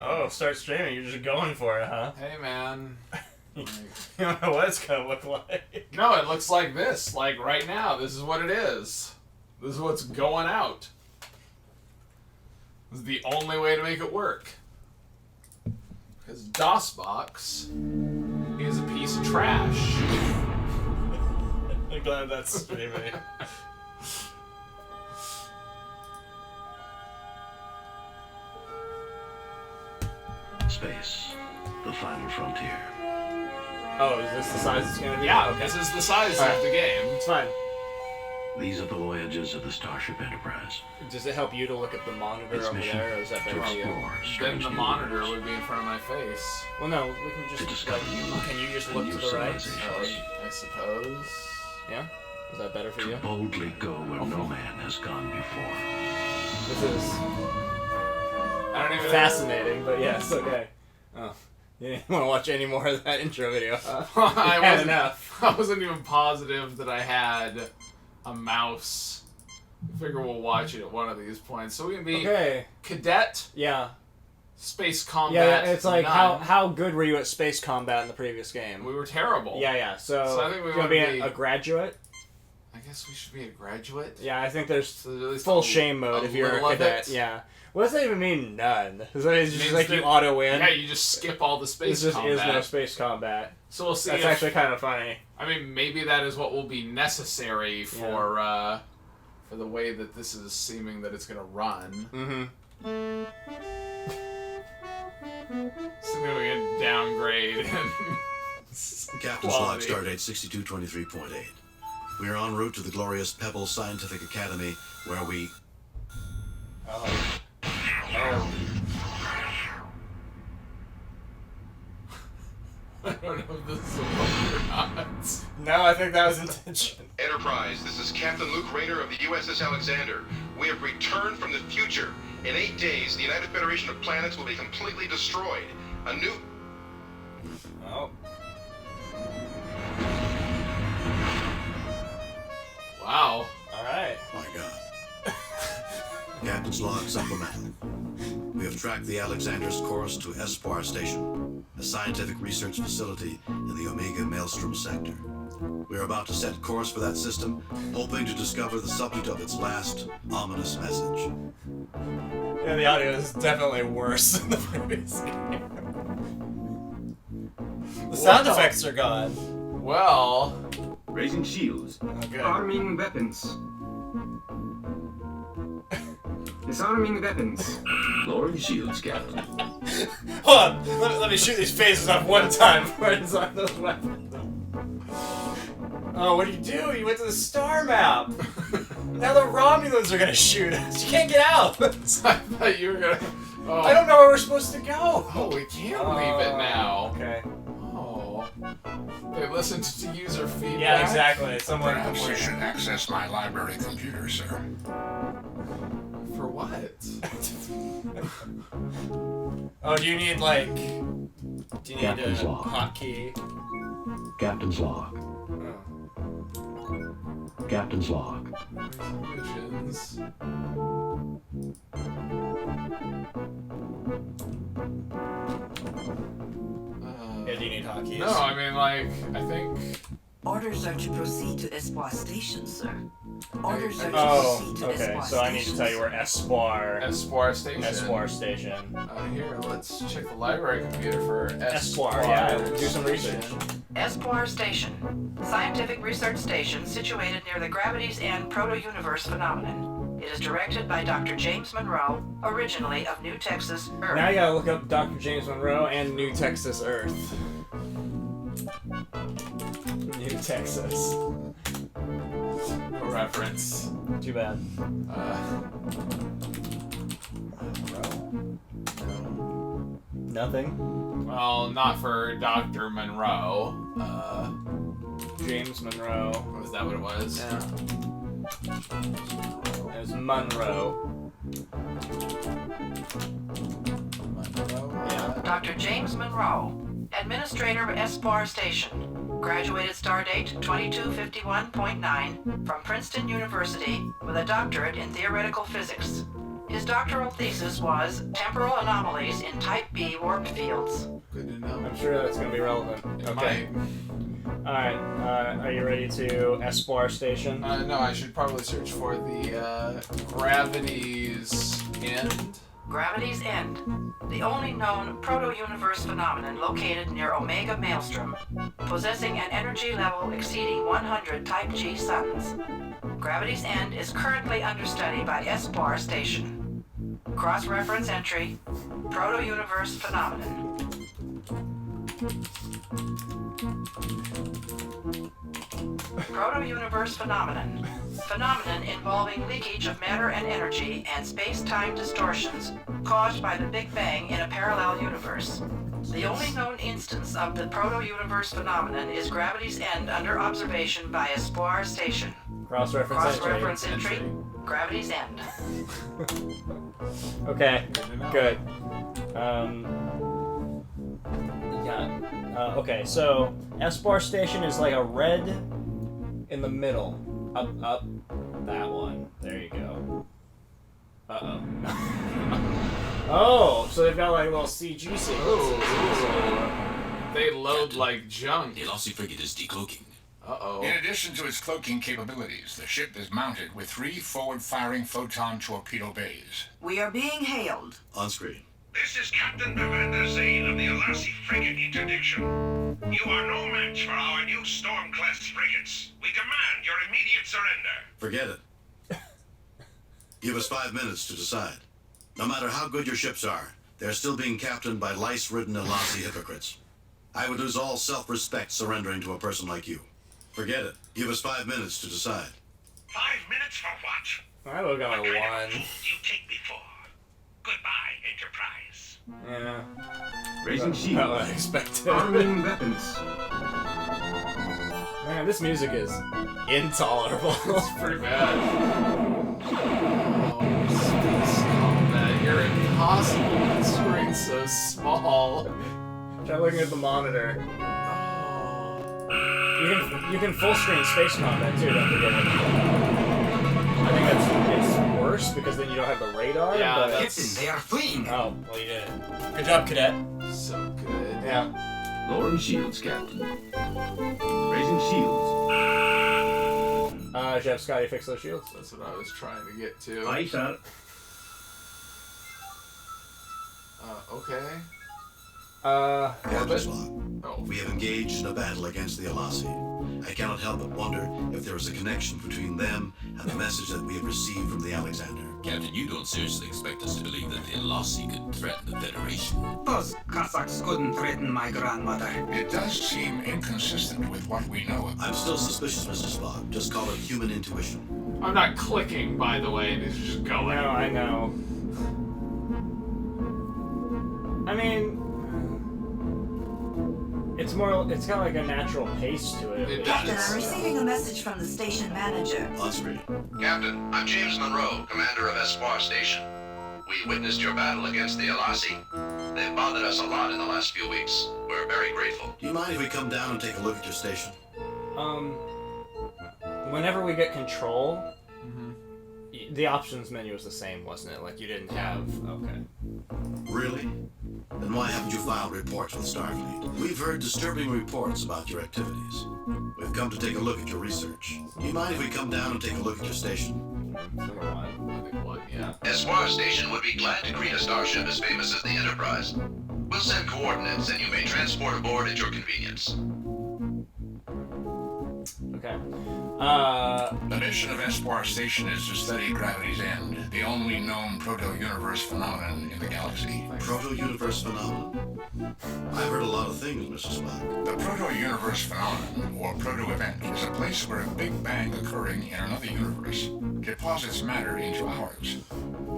Oh, start streaming. You're just going for it, huh? Hey, man. You don't know what it's gonna look like. No, it looks like this. Like, right now, this is what it is. This is what's going out. This is the only way to make it work. Because DOSBox is a piece of trash. I'm glad that's streaming. Space, the final frontier. Oh, is this the size it's gonna be? Yeah, okay. this is the size Alright. of the game. It's fine. These are the voyages of the Starship Enterprise. Does it help you to look at the monitor Its over mission there, or is that to better for you? explore Then strange the new monitor worlds, would be in front of my face. Well, no, we can to just discover new can you just and look new to the right? civilizations, I suppose. Yeah? Is that better for to you? boldly go where no man has gone before. This is I don't even fascinating, but yes, okay. Oh. You didn't want to watch any more of that intro video, huh? I You had wasn't, enough. I wasn't even positive that I had a mouse. I figure we'll watch it at one of these points. So we can be Okay. Cadet, Yeah. Space Yeah, Combat. it's like none. how good were you at space combat in the previous game? We were terrible. Yeah. So I think we you wanna wanna be be- a graduate? I guess we should be a graduate. Yeah, I think there's So at least full a- shame mode a if you're a little of cadet. it. Yeah. What does that even mean? None. Is that just Means like you that- auto win? Yeah, you just skip all the space This just combat. is no space combat. So we'll see. That's if, actually kind of funny. I mean, maybe that is what will be necessary for the way that this is seeming that it's gonna run. Mm-hmm. Significant downgrade. Captain's log, Quality. stardate 6223.8. We are en route to the glorious Pebble Scientific Academy, where we... Oh. I don't know if this is a book or not. No, I think that was intention. Enterprise, this is Captain Luke Rayner of the USS Alexander. We have returned from the future. In 8 days, the United Federation of Planets will be completely destroyed. A new... Oh. Wow. All right. My God. Captain's log supplemental. We have tracked the Alexander's course to Espoir Station, a scientific research facility in the Omega Maelstrom sector. We are about to set course for that system, hoping to discover the subject of its last ominous message. Yeah, the audio is definitely worse than the previous game. The sound Wow. effects are gone. Well, Raising shields. Okay. Arming weapons. Disarming weapons. Lowering shields, Captain. Hold on. Let me shoot these phases off one time before I design those weapons. Oh, what do? You went to the star map. Now the Romulans are gonna shoot us. You can't get out. I thought you were gonna. Oh, I don't know where we're supposed to go. Oh, we can't leave it now. Okay. Oh. They listened to user feedback. Yeah, exactly. Someone. Perhaps you should access my library computer, sir. For what? Oh, do you need like? Do you need Captain's a log. hotkey? Captain's log. Oh. Captain's log. Missions. Yeah, do you need hotkeys? No, I mean, like, I think. Orders are to proceed to Espoir Station, sir. Orders are to Oh, proceed to okay. Espoir So I need to Station, tell you where sir. Espoir Espoir Station. Station. Here, let's check the library computer for Espoir, yeah, do some research. Espoir Station. Scientific research station situated near the Gravities and Proto-Universe phenomenon. It is directed by Dr. James Monroe, originally of New Texas, Earth. Now you gotta look up Dr. James Monroe and New Texas Earth. New Texas. No reference. Too bad. Nothing. Well, not for Dr. Monroe. James Monroe. Was that what it was? Yeah. It was Monroe. Yeah. Dr. James Monroe, Administrator of Espoir Station. Graduated stardate 2251.9 from Princeton University with a doctorate in theoretical physics. His doctoral thesis was Temporal Anomalies in Type B Warp Fields. Good to know. I'm sure that's going to be relevant. It Okay. Alright, are you ready to Espoir Station? No, I should probably search for the Gravity's End. Gravity's End, the only known proto-universe phenomenon located near Omega Maelstrom, possessing an energy level exceeding 100 Type G suns. Gravity's End is currently under study by Espoir Station. Cross-reference entry, proto-universe phenomenon. Proto-universe phenomenon. Phenomenon involving leakage of matter and energy and space-time distortions caused by the Big Bang in a parallel universe. The only known instance of the proto-universe phenomenon is Gravity's End under observation by Espoir Station. Cross-reference entry. Gravity's End. Okay, good. Okay, so Espoir Station is like a red in the middle. Up. That one. There you go. Uh-oh. Oh, so they've got like little CG sequences. They load like junk. The Lossy frigate is decloaking. Uh-oh. In addition to its cloaking capabilities, the ship is mounted with 3 forward-firing photon torpedo bays. We are being hailed. On screen. This is Captain Bavander Zane of the Alassi Frigate Interdiction. You are no match for our new Storm-class frigates. We demand your immediate surrender. Forget it. Give us 5 minutes to decide. No matter how good your ships are, they're still being captained by lice-ridden Alassi hypocrites. I would lose all self-respect surrendering to a person like you. Forget it. Give us 5 minutes to decide. 5 minutes for what? I would go What like kind of one. fool do you take me for? Goodbye, Enterprise. Yeah. Raising Not shields. what I expected. Arming weapons. Man, this music is intolerable. It's pretty bad. Oh, space combat. You're impossible. The screen's so small. Try looking at the monitor. Oh. You can full screen space combat too, don't forget it. I think it's worse because then you don't have the radar. Yeah, but that's- They are fleeing. Oh, well you did it. Good job, cadet. So good. Yeah. Lowering shields, Captain. Raising shields. Jeff, Scotty, fix those shields. That's what I was trying to get to. Aye, sir. Okay. Captain's log. Oh. We have engaged in a battle against the Alassi. I cannot help but wonder if there is a connection between them and the message that we have received from the Alexander. Captain, you don't seriously expect us to believe that the Lossy could threaten the Federation. Those Cossacks couldn't threaten my grandmother. It does seem inconsistent with what we know of. I'm still suspicious, Mr. Spock. Just call it human intuition. I'm not clicking, by the way. It's just going. No, I know. I mean, it's got like a natural pace to it. It Captain, does. I'm receiving a message from the station manager. On screen. Captain, I'm James Monroe, commander of Espoir Station. We witnessed your battle against the Alassi. They've bothered us a lot in the last few weeks. We're very grateful. Do you mind if we come down and take a look at your station? Whenever we get control, the options menu was the same, wasn't it? Like you didn't have. Okay. Really? Then why haven't you filed reports with Starfleet? We've heard disturbing reports about your activities. We've come to take a look at your research. Do you mind if we come down and take a look at your station? Number one. I think what? Yeah. Espoir Station would be glad to greet a starship as famous as the Enterprise. We'll send coordinates and you may transport aboard at your convenience. Okay. The mission of Espoir Station is to study Gravity's End, the only known proto-universe phenomenon in the galaxy. Proto-universe phenomenon? I've heard a lot of things, Mr. Spock. The proto-universe phenomenon, or proto-event, is a place where a Big Bang occurring in another universe deposits matter into ours.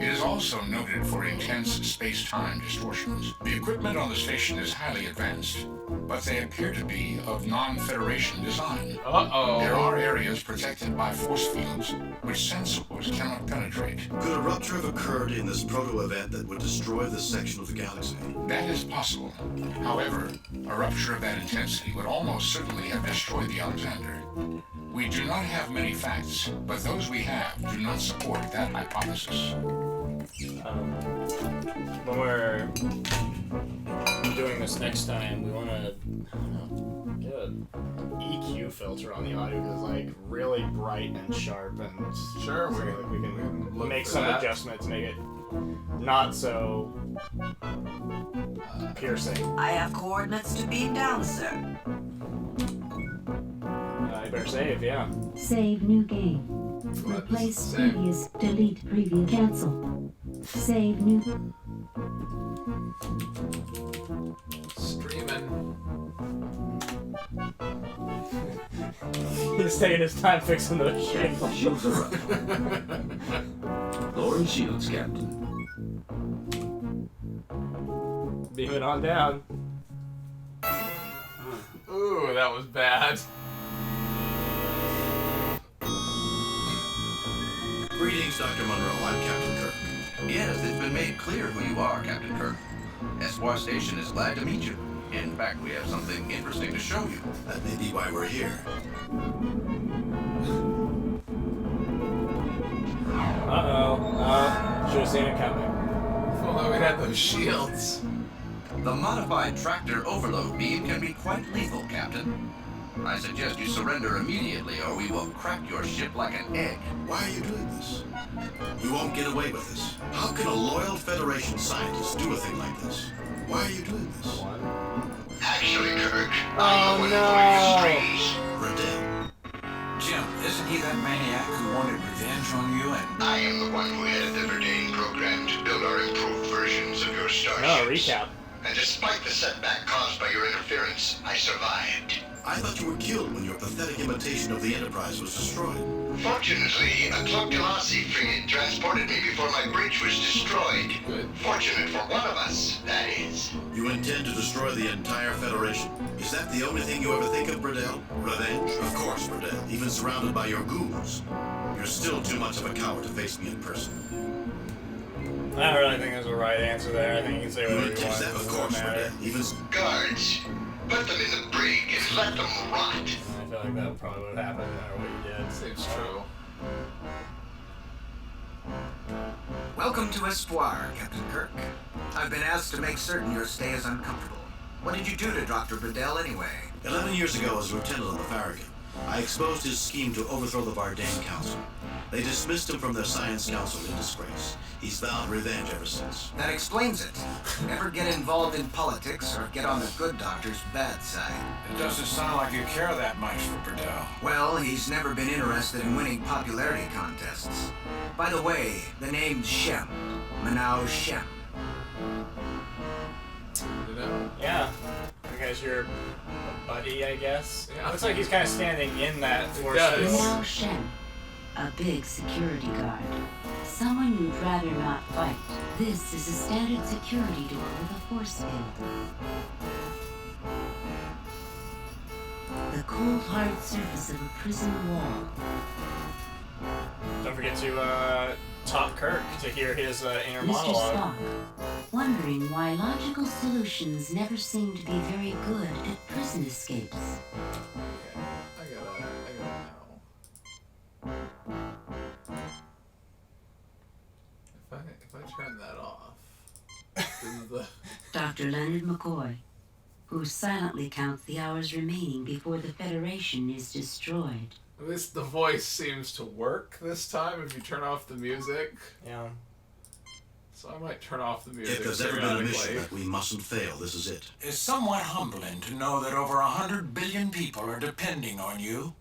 It is also noted for intense space-time distortions. The equipment on the station is highly advanced, but they appear to be of non-Federation design. Uh-oh. There are areas protected by force fields which sensors cannot penetrate. Could a rupture have occurred in this proto-event that would destroy this section of the galaxy? That is possible. However, a rupture of that intensity would almost certainly have destroyed the Alexander. We do not have many facts, but those we have do not support that hypothesis. When we're doing this next time, we want to get an EQ filter on the audio because it's like really bright and sharp, and Sure, so we we can look make for some that. adjustments, make it not so piercing. I have coordinates to beam down, sir. You better save, yeah. Save new game. Replace Save. previous. Delete previous. Cancel. Save new. Streaming. He's taking his time fixing those shit. Shields are up. Lowering shields, Captain. Beam it on down. Ooh, that was bad. Greetings, Dr. Monroe. I'm Captain Kirk. Yes, it's been made clear who you are, Captain Kirk. Espoir Station is glad to meet you. In fact, we have something interesting to show you. That may be why we're here. Should have seen it coming. If only we had those shields. The modified tractor overload beam can be quite lethal, Captain. I suggest you surrender immediately or we will crack your ship like an egg. Why are you doing this? You won't get away with this. How can a loyal Federation scientist do a thing like this? Why are you doing this? Actually, Kirk, Oh, I'm the one no. pulling the strings. Riddell. Jim, isn't he that maniac who wanted revenge on you and... I am the one who headed the Verdane program to build our improved versions of your starships. No, recap. And despite the setback caused by your interference, I survived. I thought you were killed when your pathetic imitation of the Enterprise was destroyed. Fortunately, a Club Galassi frigate transported me before my bridge was destroyed. Good. Fortunate for one of us, that is. You intend to destroy the entire Federation? Is that the only thing you ever think of, Riddell? Revenge? Of course, Riddell. Even surrounded by your goons. You're still too much of a coward to face me in person. I don't really think there's a right answer there. I think you can say You whatever you intend want. that? Of Doesn't course, matter. Riddell. Even... Guards, put them in the brig and let them rot. I feel like that probably would have happened no matter what you did. Seems true. Welcome to Espoir, Captain Kirk. I've been asked to make certain your stay is uncomfortable. What did you do to Dr. Burdell anyway? 11 years ago, as lieutenant on the Farragut, I exposed his scheme to overthrow the Verdane Council. They dismissed him from their science council in disgrace. He's vowed revenge ever since. That explains it. Never get involved in politics or get on the good doctor's bad side. It doesn't sound like you care that much for Burdell. Well, he's never been interested in winning popularity contests. By the way, the name's Shem. Manao Shem. You know? Yeah. Because you're a buddy, I guess. Yeah. Looks like he's kind of standing in that force does. field. Now Shen, a big security guard. Someone you'd rather not fight. This is a standard security door with a force field. The cold, hard surface of a prison wall. Don't forget to talk Kirk to hear his inner Mr. monologue. Spock, wondering why logical solutions never seem to be very good at prison escapes. I gotta know. If I turn that off, does the Dr. Leonard McCoy, who silently counts the hours remaining before the Federation is destroyed. at least the voice seems to work this time if you turn off the music. Yeah. So I might turn off the music. If there's ever been a mission periodically. that we mustn't fail, this is it. It's somewhat humbling to know that over 100 billion people are depending on you.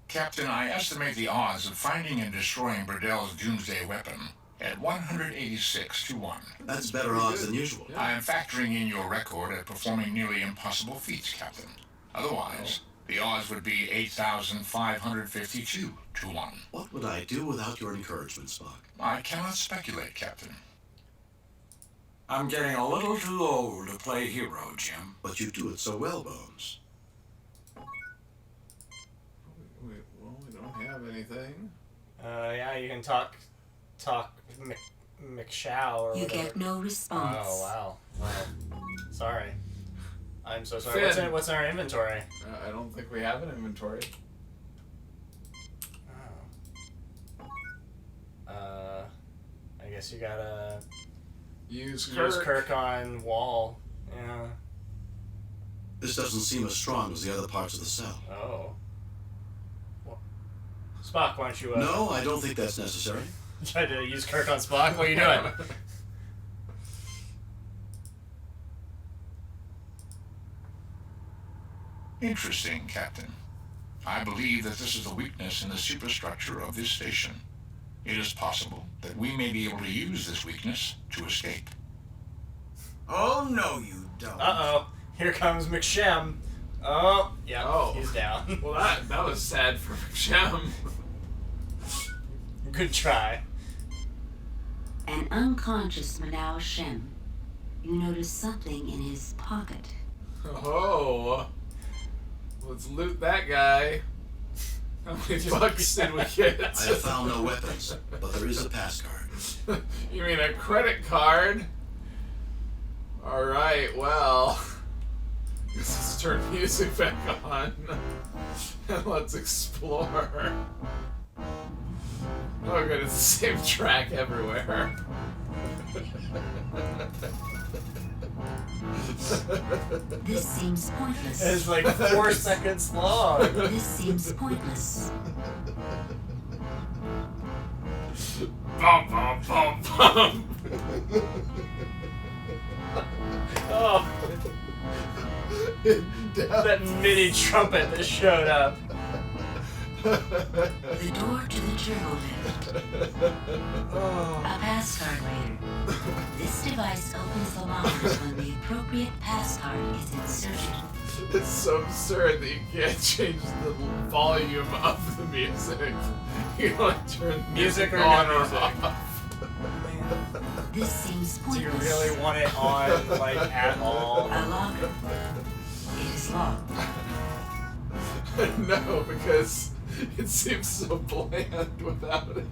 Captain, I estimate the odds of finding and destroying Burdell's doomsday weapon at 186 to 1. That's better odds than usual. I am factoring in your record at performing nearly impossible feats, Captain. Otherwise, the odds would be 8,552 to 1. What would I do without your encouragement, Spock? I cannot speculate, Captain. I'm getting a little too old to play hero, Jim. But you do it so well, Bones. We don't have anything. Yeah, you can talk McShow or You whatever. get no response. Oh, wow. Well, sorry. I'm so sorry. Finn. What's in our inventory? I don't think we have an inventory. Oh. I guess you gotta use Kirk on wall. Yeah. This doesn't seem as strong as the other parts of the cell. Oh. Well, Spock, why don't you... No, I don't think that's necessary. Try to use Kirk on Spock? What are you doing? Interesting, Captain. I believe that this is a weakness in the superstructure of this station. It is possible that we may be able to use this weakness to escape. Oh, no, you don't. Uh-oh. Here comes McShem. Oh, yeah, Oh. he's down. Well, that was sad for McShem. Good try. An unconscious Manao Shem. You notice something in his pocket. Oh. Let's loot that guy. How many bucks did we get? I have found no weapons, but there is a pass card. You mean a credit card? Alright, well. Let's turn music back on. And let's explore. Oh good, it's the same track everywhere. This seems pointless. It's like 4 seconds long. This seems pointless. Bum bum bum bum. Oh. That MIDI trumpet that showed up. The door to the turbo lift. A pass card reader. This device opens the lockers when the appropriate pass card is inserted. It's so absurd that you can't change the volume of the music. You don't turn the Music or on no or music? off. This seems Do you pointless. really want it on, like, at all? A locker. It is locked. No, because it seems so bland without it.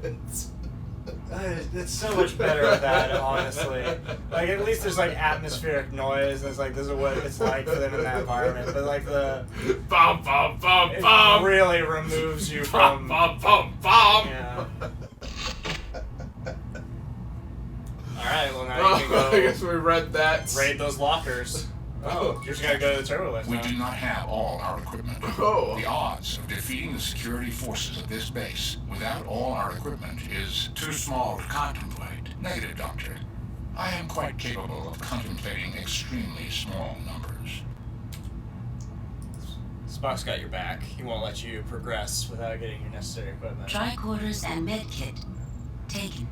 It's so much better with that, honestly. Like, at least there's, like, atmospheric noise, and it's like, this is what it's like for them in that environment. But, like, the... Bum bum bum it bum. really removes you Bum from... bum bum bum. Yeah. Alright, well, now you can Oh, I go guess we read that. raid those lockers. Oh, you just gotta go to the turbo lift We now. do not have all our equipment. Oh. The odds of defeating the security forces of this base without all our equipment is Too small to contemplate. negative, Doctor. I am quite capable of contemplating extremely small numbers. Spock's got your back. He won't let you progress without getting your necessary equipment. Tricorders and medkit. Taken.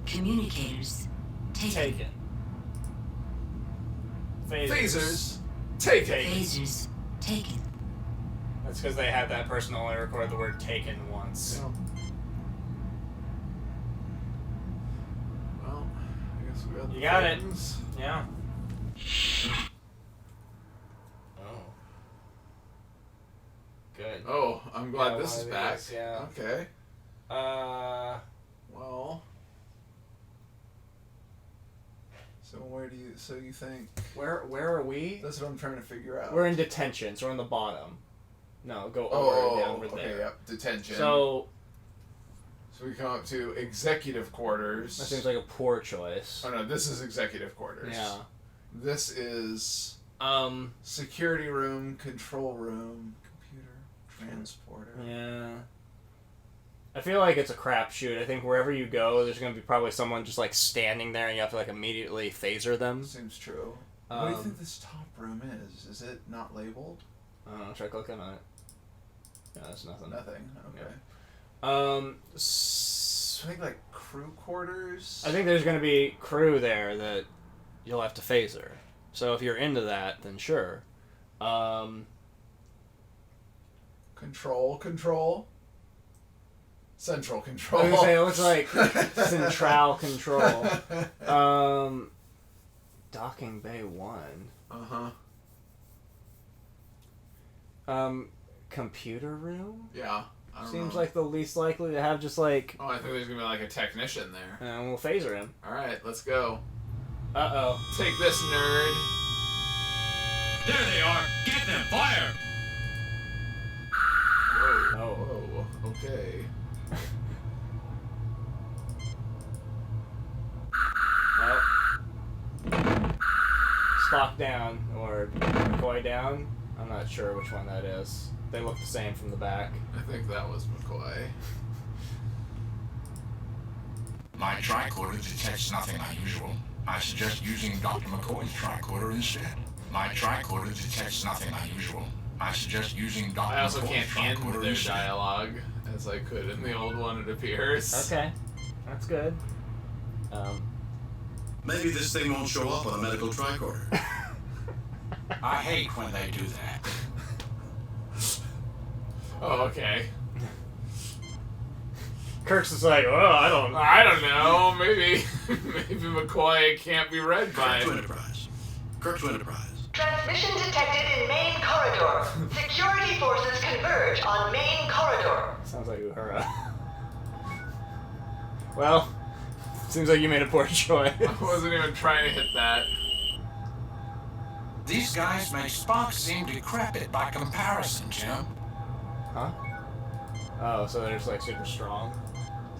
Communicators. Taken. Taken. Phasers. Take it. Phasers. Taken. That's because they had that person only record the word taken once. Yeah. Well, I guess we got the You got it. things. Yeah. Oh. Good. Oh, I'm glad Yeah, this one is of back. these, yeah. Okay. Well. So where do you? So you think? Where are we? That's what I'm trying to figure out. We're in detention, so we're on the bottom. No, go over Oh, downward okay, there. yep. Detention. So we come up to executive quarters. that seems like a poor choice. Oh no, this is executive quarters. Yeah. This is security room, control room, computer, transporter. Yeah. I feel like it's a crapshoot. I think wherever you go, there's gonna be probably someone just like standing there, and you have to like immediately phaser them. Seems true. What do you think this top room is? Is it not labeled? I don't know. Try clicking on it. No, that's nothing. Nothing. Okay. Yeah. I think like crew quarters. I think there's gonna be crew there that you'll have to phaser. So if you're into that, then sure. Control. Central control. I was gonna say, it looks like Central Control. Docking Bay 1. Computer room? Yeah. I don't Seems know. like the least likely to have just like... Oh, I think there's gonna be like a technician there. And we'll phaser him. Alright, let's go. Uh-oh. Take this, nerd. There they are! Get them! Fire! Whoa. Oh. Whoa. Okay. Spock down or McCoy down. I'm not sure which one that is. They look the same from the back. I think that was McCoy. My tricorder detects nothing unusual. I suggest using Dr. McCoy's tricorder instead. My tricorder detects nothing unusual. I suggest using Dr. I also McCoy's can't end tricorder their instead. dialogue as I could in the old one, it appears. Okay, that's good. Maybe this thing won't show up on a medical tricorder. I hate when they do that. Oh, okay. Kirk's just like, oh, I don't know. Maybe McCoy can't be read by. Kirk to Enterprise. Kirk to Enterprise. Transmission detected in main corridor. Security forces converge on main corridor. Sounds like Uhura. Well, seems like you made a poor choice. I wasn't even trying to hit that. These guys make Spock seem decrepit by comparison, Jim. Huh? Oh, so they're just like super strong?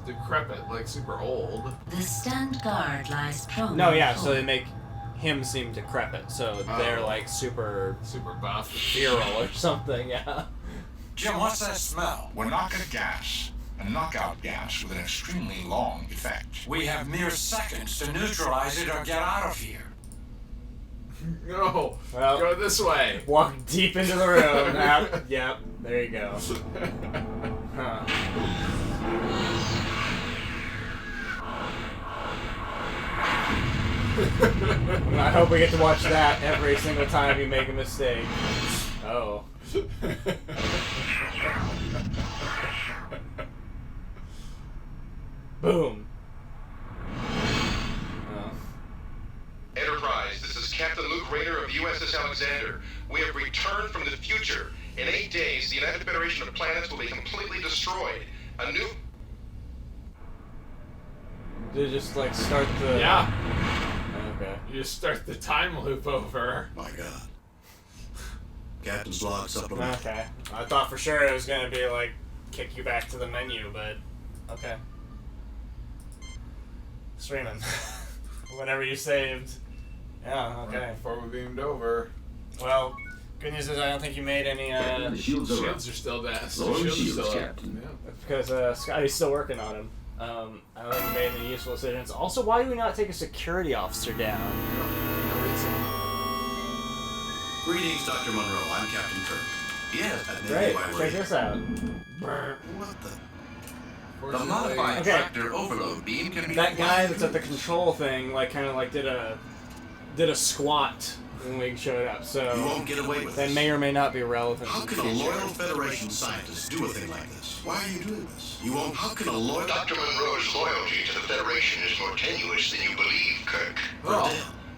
Decrepit, like super old. The stunned guard lies prone. No, yeah, so they make him seem decrepit, so they're Oh. like super buff, virile or something, yeah. Jim, what's that smell? We're knockout gas. A knockout gas with an extremely long effect. We have mere seconds to neutralize it or get out of here. No, Well, go this way. Walk deep into the room. Yep, there you go. Huh. I hope we get to watch that every single time you make a mistake. Oh. Boom. Oh. Enterprise, this is Captain Luke Rainer of the USS Alexander. We have returned from the future. In 8 days, the United Federation of Planets will be completely destroyed. A new... Did it just like start the... Yeah. Okay. You just start the time loop over. My God. Captain's log supplement. Okay. I thought for sure it was gonna be like kick you back to the menu, but okay. Streaming. Whenever you saved. Yeah, okay. Right before we beamed over. Well, good news is I don't think you made any The shields are up. Shields are still down. Lower Shields are shields, still up. Captain. Yeah. That's because Scotty's still working on him. I don't think you made any useful decisions. Also, why do we not take a security officer down? No reason. Greetings, Dr. Monroe. I'm Captain Kirk. Yes. That may Great, be why we're check here. this out. What the? The modified Okay. tractor overload beam can be... That guy that's at the control thing, like, kind of like did a squat when we showed up. So You won't get away with that this. may or may not be relevant. How to the can a future. loyal Federation scientist do a thing like this? Why are you doing this? You won't. How can a loyal... Dr. Monroe's loyalty to the Federation is more tenuous than you believe, Kirk. Well,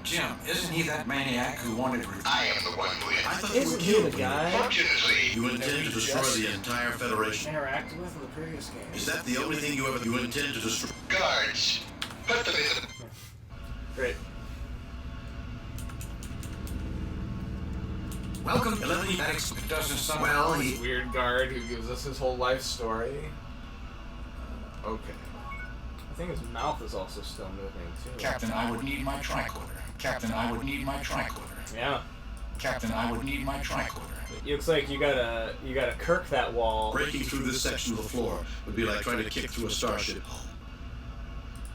Jim, isn't he that maniac who wanted to... I am the one who I is. thought you were Isn't he killed the when you- guy Fortunately, You intend to destroy the entire Federation. interacted with in the previous game? Is that the only thing you intend to destroy? guards, put them in the... Great. Welcome. 11 That It doesn't sound... well, This weird guard who gives us his whole life story. Okay. I think his mouth is also still moving too. Captain, I would need my tricorder. Captain, I would need my tricorder. Yeah. Captain, I would need my tricorder. It looks like you gotta Kirk that wall. Breaking through this section of the floor would be like trying to kick through a starship hull.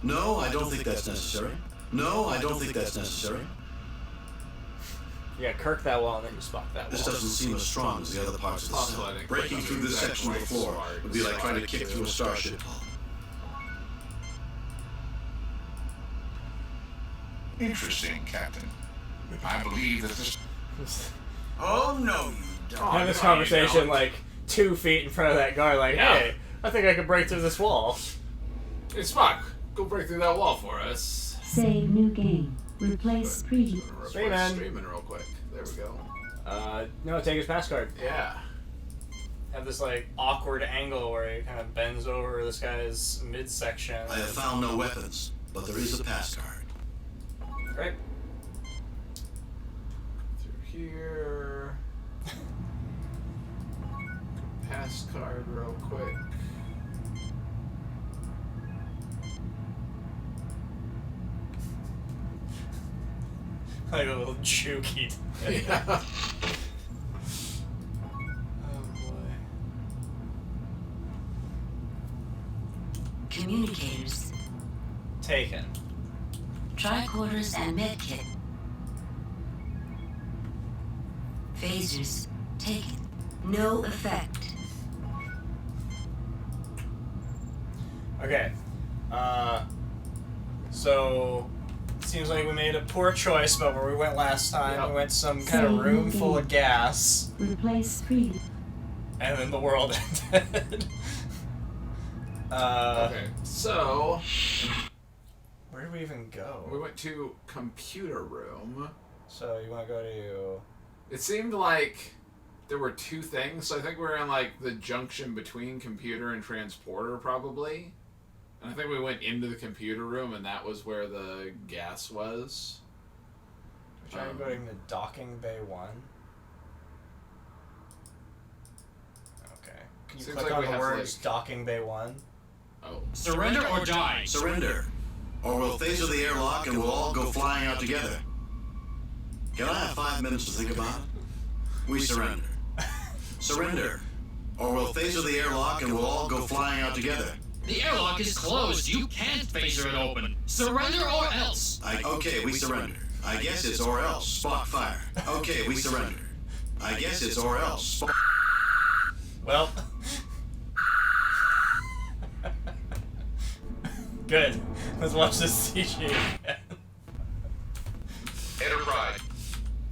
No, I don't think that's necessary. No, I don't think that's necessary. You gotta Kirk that wall and then you Spock that wall. This doesn't seem as strong as the other parts of the Also, I cell. think Breaking like through this exact section of the right floor smart would be like trying to kick too. through a starship hull. Interesting, Captain. I believe that this... Oh, no, you don't. Have this no, conversation you don't. like 2 feet in front of that guard, like, Yeah. hey, I think I could break through this wall. Hey Spock, go break through that wall for us. Save new game. Replace previous. Streaming. Streaming real quick. There we go. No, take his pass card. Yeah. Have this like awkward angle where he kind of bends over this guy's midsection. I have found no weapons, but there is a pass card. Great. Through here. Pass card real quick. Like a little jukey. Yeah. Oh boy. Communicators. Taken. Tricorders and medkit. Phasers. Taken. No effect. Okay. So seems like we made a poor choice about where we went last time. Yep. We went to some kind of room full of gas, Replace free. and then the world ended. Okay, so Where did we even go? we went to computer room. So you want to go to? It seemed like there were two things. So I think we were in like the junction between computer and transporter, probably. And I think we went into the computer room, and that was where the gas was. Try to go to docking bay 1. Okay. Can you Seems click like on we the have, words like- docking bay 1? Oh. Surrender or die. Surrender, or we'll phaser the airlock and we'll all go flying out together. Can I have 5 minutes to think about it? We surrender. Surrender, or we'll phaser the airlock and we'll all go flying out together. The airlock is closed. You can't phaser it open. Surrender or else. Okay, we surrender. I guess it's or else. Spot fire. Okay, we surrender. I guess it's or else. Well. Good. Let's watch this CG again. Enterprise.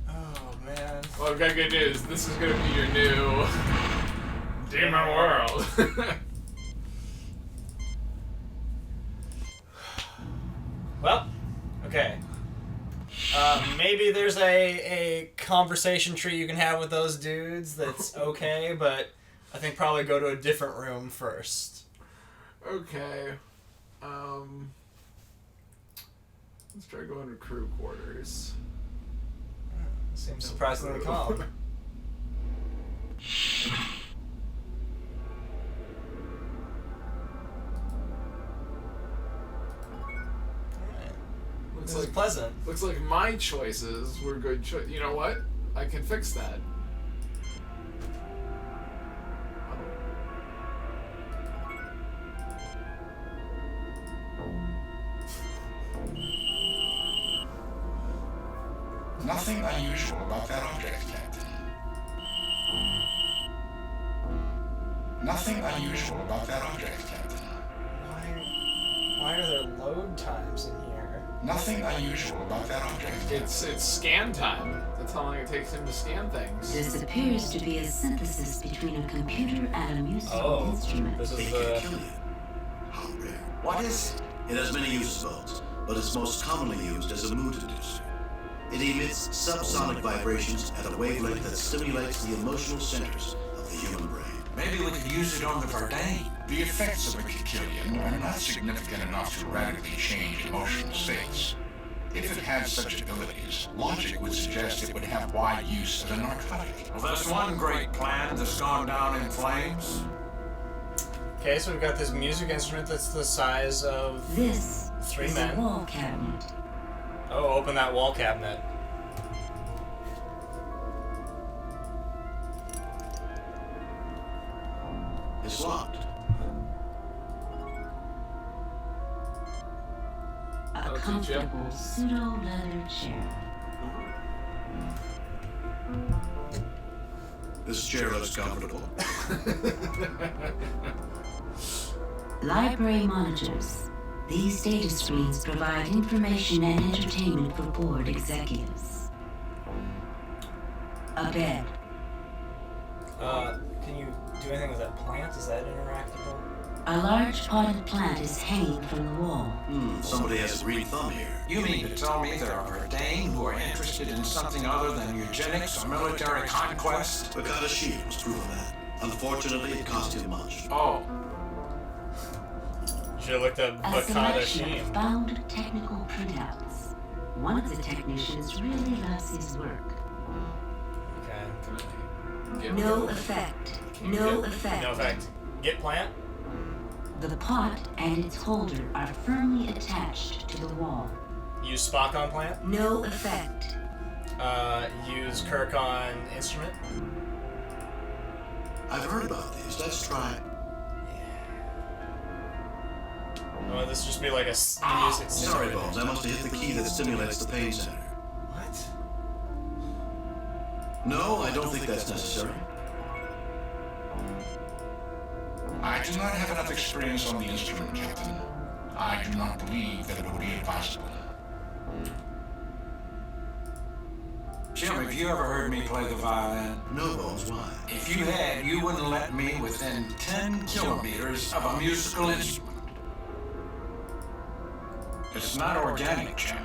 Oh man. Well, I've got good news. This is gonna be your new Demon World. Well, okay. Maybe there's a conversation tree you can have with those dudes that's okay, but I think probably go to a different room first. Okay. Let's try going to crew quarters. Seems surprisingly calm. Looks This is like pleasant. Looks like my choices were good. You know what? I can fix that. Nothing unusual about that object, Captain. Nothing unusual about that object, Captain. Why are there load times in here? Nothing unusual about that object. It's scan time. That's how long it takes him to scan things. This appears to be a synthesis between a computer and a musical instrument. This It is can the. kill you. How rare. What is it? It has many uses, folks, but it's most commonly used as a mood inducer. It emits subsonic vibrations at a wavelength that stimulates the emotional centers of the human brain. Maybe we could use it on the Verdane. The effects of a Kikilian are not significant enough to radically change emotional states. If it had such abilities, logic would suggest it would have wide use as a narcotic. Well, that's one great plan that's gone down in flames. Okay, so we've got this music instrument that's the size of This 3 is men. a wall cabinet. Oh, open that wall cabinet. It's locked. A I'll teach ya. comfortable pseudo-leather chair. This chair looks comfortable. Library monitors. These data screens provide information and entertainment for board executives. A bed. Can you do anything with that plant? Is that interactable? A large potted plant is hanging from the wall. Somebody has a green thumb here. You mean to tell me there are Verdane who are interested in something other than eugenics or military conquest? Bakata Sheet was proof of that. Unfortunately, it cost him much. Oh. You should have looked up A Bakata selection Sheen. of found technical printouts. One of the technicians really loves his work. Okay. Get No rid of it. effect. No effect. No effect. Get plant? The pot and its holder are firmly attached to the wall. Use Spock on plant? No effect. use Kirk on instrument. I've heard about these. Let's try. Oh, this just be like a music. Sorry, Bones. I must have hit the key that stimulates the pain center. What? No, I don't think that's necessary. I do not have enough experience on the instrument, Captain. I do not believe that it would be possible. Jim, have you ever heard me play the violin? No, Bones. Why? If you had, you wouldn't let me within 10 kilometers of a musical instrument. It's not organic, Jim.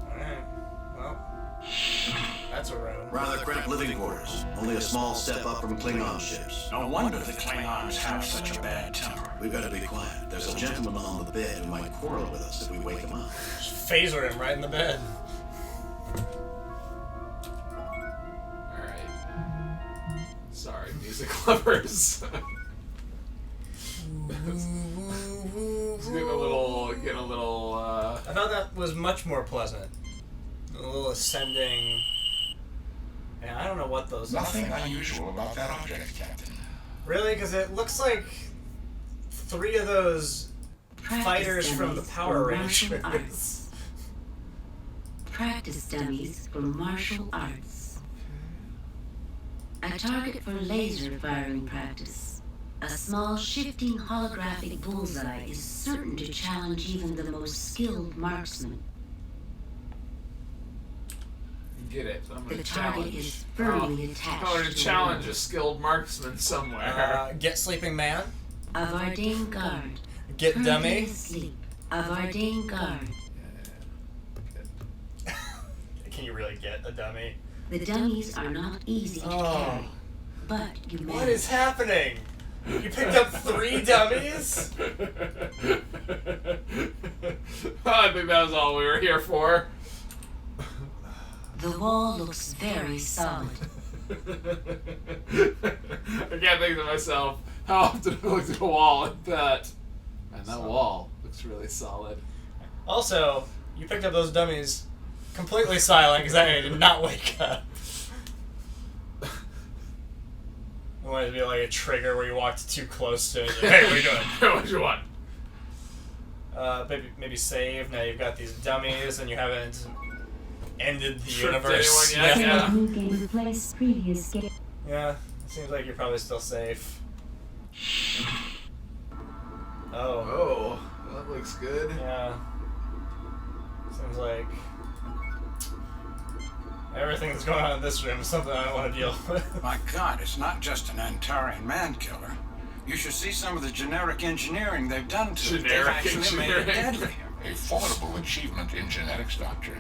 Alright. Well, that's a room. Rather cramped living quarters. Only a small step up from Klingon ships. No wonder the Klingons have such a bad temper. We've got to be quiet. There's a gentleman on the bed who might quarrel with us if we wake him up. Just phaser him right in the bed. Alright. Sorry, music lovers. It's getting a little, I thought that was much more pleasant. A little ascending. Yeah, I don't know what those Nothing are. unusual about that object, Captain. Really? Because it looks like 3 of those fighters from the Power Rangers. Practice dummies for martial arts. A target for laser firing practice. A small shifting holographic bullseye is certain to challenge even the most skilled marksman. Get it. I'm The gonna target challenge. is firmly attached. I'm gonna to challenge the a skilled marksman somewhere. Get Sleeping Man. wall. A Vardain guard. Get currently Dummy. asleep. A Vardain guard. Can you really get a dummy? The dummies are not easy to carry, but you manage. What is happening? You picked up 3 dummies? I think that was all we were here for. The wall looks very solid. I can't think to myself how often I looked at a wall like that. And that wall looks really solid. Also, you picked up those dummies completely silent because I did not wake up. I wanted to be like a trigger where you walked too close to it. Hey, what are you doing? What do you want? Maybe save. Now you've got these dummies and you haven't ended the Tripped universe. anyone yet? Yeah. New game replace previous game. Yeah, seems like you're probably still safe. Oh. Oh, that looks good. Yeah. Seems like everything that's going on in this room is something I don't want to deal with. My God, it's not just an Antarian man-killer. You should see some of the generic engineering they've done to it. They've Generic actually made it engineering. deadly. A formidable achievement in genetics, Doctor,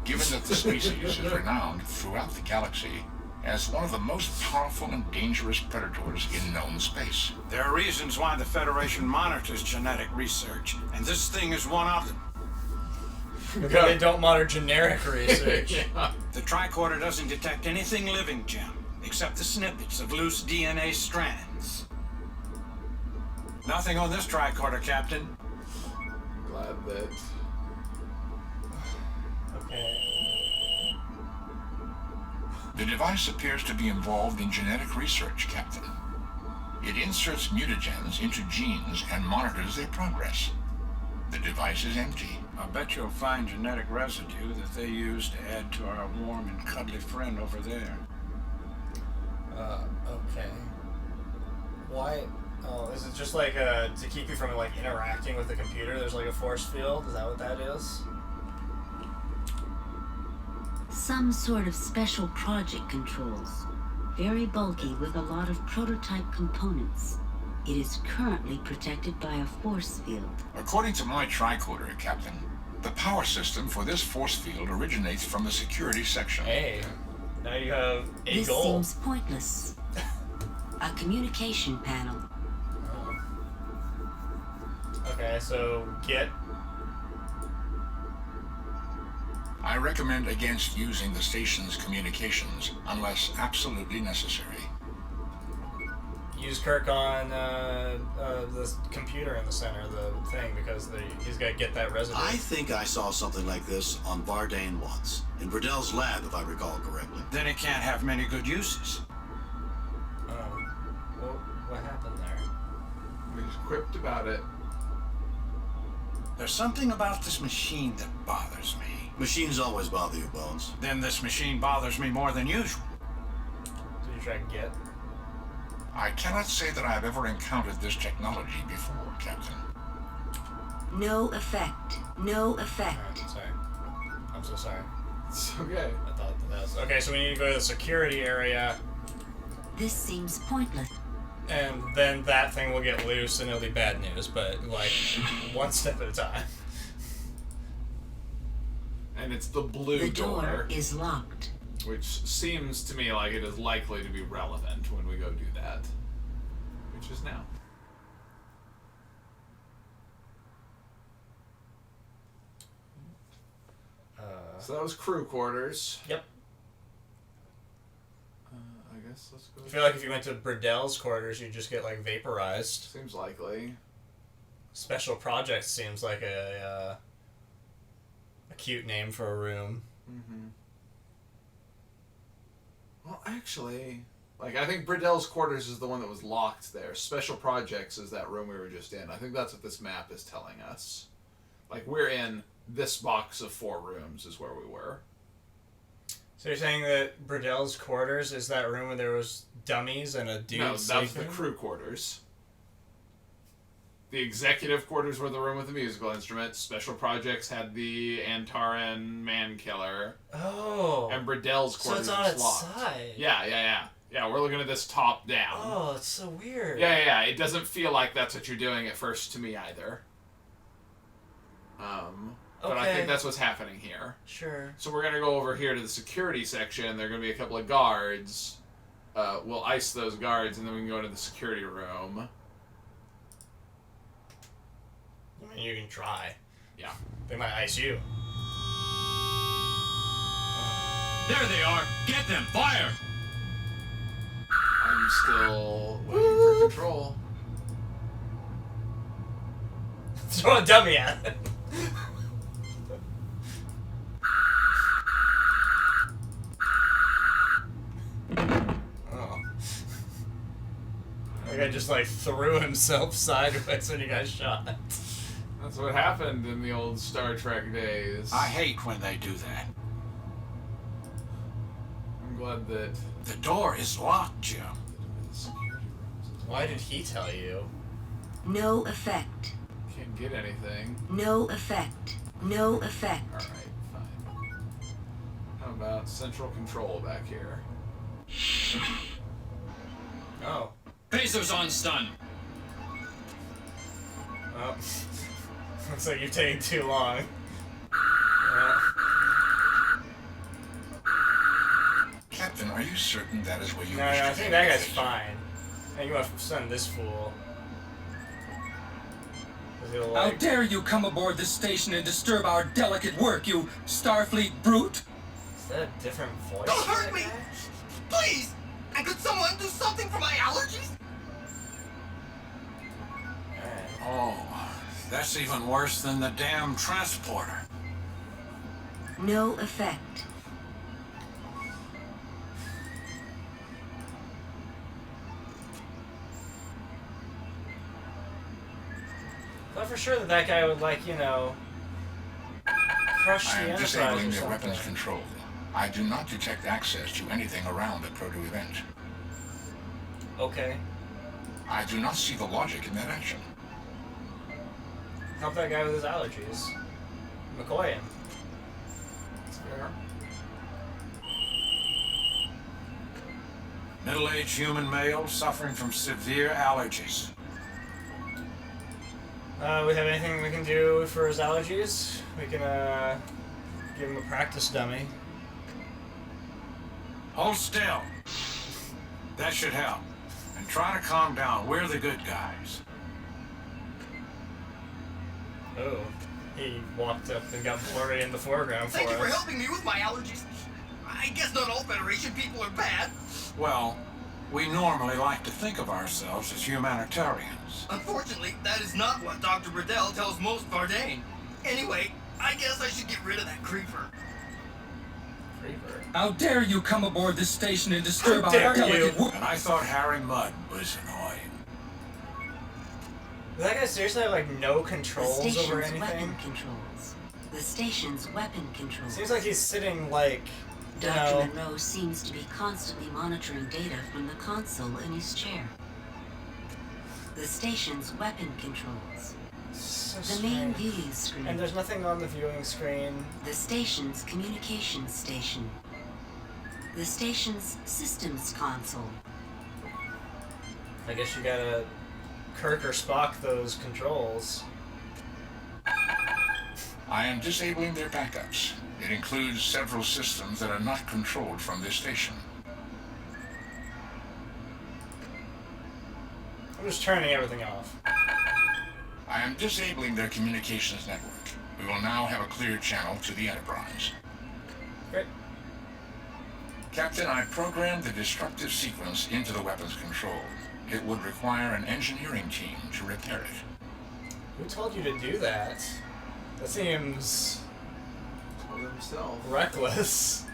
given that the species is renowned throughout the galaxy as one of the most powerful and dangerous predators in known space. There are reasons why the Federation monitors genetic research, and this thing is one of them. But they don't monitor generic research. Yeah. The tricorder doesn't detect anything living, Jim, except the snippets of loose DNA strands. Nothing on this tricorder, Captain. Glad that. Okay. The device appears to be involved in genetic research, Captain. It inserts mutagens into genes and monitors their progress. The device is empty. I'll bet you'll find genetic residue that they use to add to our warm and cuddly friend over there. Okay. Why? Oh, is it just like to keep you from like interacting with the computer? There's like a force field? Is that what that is? Some sort of special project controls. Very bulky with a lot of prototype components. It is currently protected by a force field. According to my tricorder, Captain, the power system for this force field originates from the security section. Hey, now you have a This goal. seems pointless. A communication panel. Okay, so get. I recommend against using the station's communications unless absolutely necessary. use Kirk on the computer in the center of the thing because he's got to get that residue. I think I saw something like this on Bardane once, in Bradell's lab, if I recall correctly. Then it can't have many good uses. What happened there? We just quipped about it. There's something about this machine that bothers me. Machines always bother you, Bones. Then this machine bothers me more than usual. Did you try to get? I cannot say that I have ever encountered this technology before, Captain. No effect. No effect. I'm sorry. I'm so sorry. It's okay. I thought that was... Okay, so we need to go to the security area. This seems pointless. And then that thing will get loose and it'll be bad news, but like one step at a time. And it's the blue The door is locked. Which seems to me like it is likely to be relevant when we go do that. Which is now. So that was crew quarters. Yep. I guess let's go. I feel like if you went to Bradell's quarters, you'd just get like vaporized. Seems likely. Special projects seems like a cute name for a room. Mm-hmm. Well, actually, like I think Bradell's quarters is the one that was locked there. Special projects is that room we were just in. I think that's what this map is telling us. Like we're in this box of 4 rooms is where we were. So you're saying that Bradell's quarters is that room where there was dummies and a dude No, that sleeping? was the crew quarters. The executive quarters were the room with the musical instruments. Special projects had the Antaran man killer. Oh. And Bradell's quarters So it's on its locked. side. Yeah, we're looking at this top down. Oh, it's so weird. Yeah. It doesn't feel like that's what you're doing at first to me either. But I think that's what's happening here. Sure. So we're gonna go over here to the security section. There are gonna be a couple of guards. We'll ice those guards, and then we can go into the security room. I mean, you can try. Yeah. They might ice you. There they are. Get them. Fire. I'm still waiting for control. Throw a dummy at it. The guy just like threw himself sideways when he got shot. That's what happened in the old Star Trek days. I hate when they do that. I'm glad that... The door is locked, Jim. Why did he tell you? No effect. Can't get anything. No effect. No effect. Alright, fine. How about central control back here? Oh. Phasers on stun. Oh. Looks like you're taking too long. Captain, are you certain that is where you No, wish to I think take that the guy's phaser? fine. I think you want to send this fool. How dare you come aboard this station and disturb our delicate work, you Starfleet brute! Is that a different voice? Don't hurt me! Please! And could someone do something for my allergies? Oh, that's even worse than the damn transporter. No effect. I thought for sure that guy would, like, you know, crush the I am Enterprise disabling or their something. weapons control. I do not detect access to anything around the proto-event. Okay. I do not see the logic in that action. Help that guy with his allergies. McCoy him. That's fair. Middle-aged human male suffering from severe allergies. We have anything we can do for his allergies? We can, give him a practice dummy. Hold still. That should help. And try to calm down. We're the good guys. Oh. He walked up and got blurry in the foreground for Thank you for us. helping me with my allergies. I guess not all Federation people are bad. Well, We normally like to think of ourselves as humanitarians. Unfortunately, that is not what Dr. Burdell tells most Vardain. Anyway, I guess I should get rid of that creeper. Creeper? How dare you come aboard this station and disturb How our dare delicate you? work? And I thought Harry Mudd was annoying. Does that guy seriously have like no The controls over station's anything? weapon controls. The station's weapon controls. Seems like he's sitting like, you Dr. know, Monroe seems to be constantly monitoring data from the console in his chair. The station's weapon controls. so The main strange. viewing screen. And there's nothing on the viewing screen. The station's communications station. The station's systems console. I guess you gotta Kirk or Spock those controls. I am disabling their backups. It includes several systems that are not controlled from this station. I'm just turning everything off. I am disabling their communications network. We will now have a clear channel to the Enterprise. Great. Captain, I programmed the destructive sequence into the weapons control. It would require an engineering team to repair it. Who told you to do that? That seems Told himself. reckless.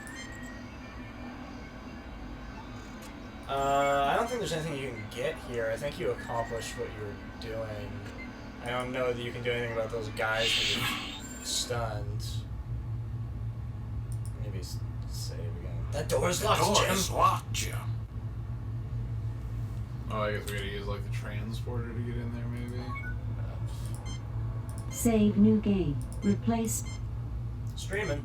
I don't think there's anything you can get here. I think you accomplished what you were doing. I don't know that you can do anything about those guys that you stunned. Maybe save again. That door's locked, The door Jim. is locked, Jim. Oh, I guess we gotta use like the transporter to get in there, maybe. Save new game. Replace. Streaming.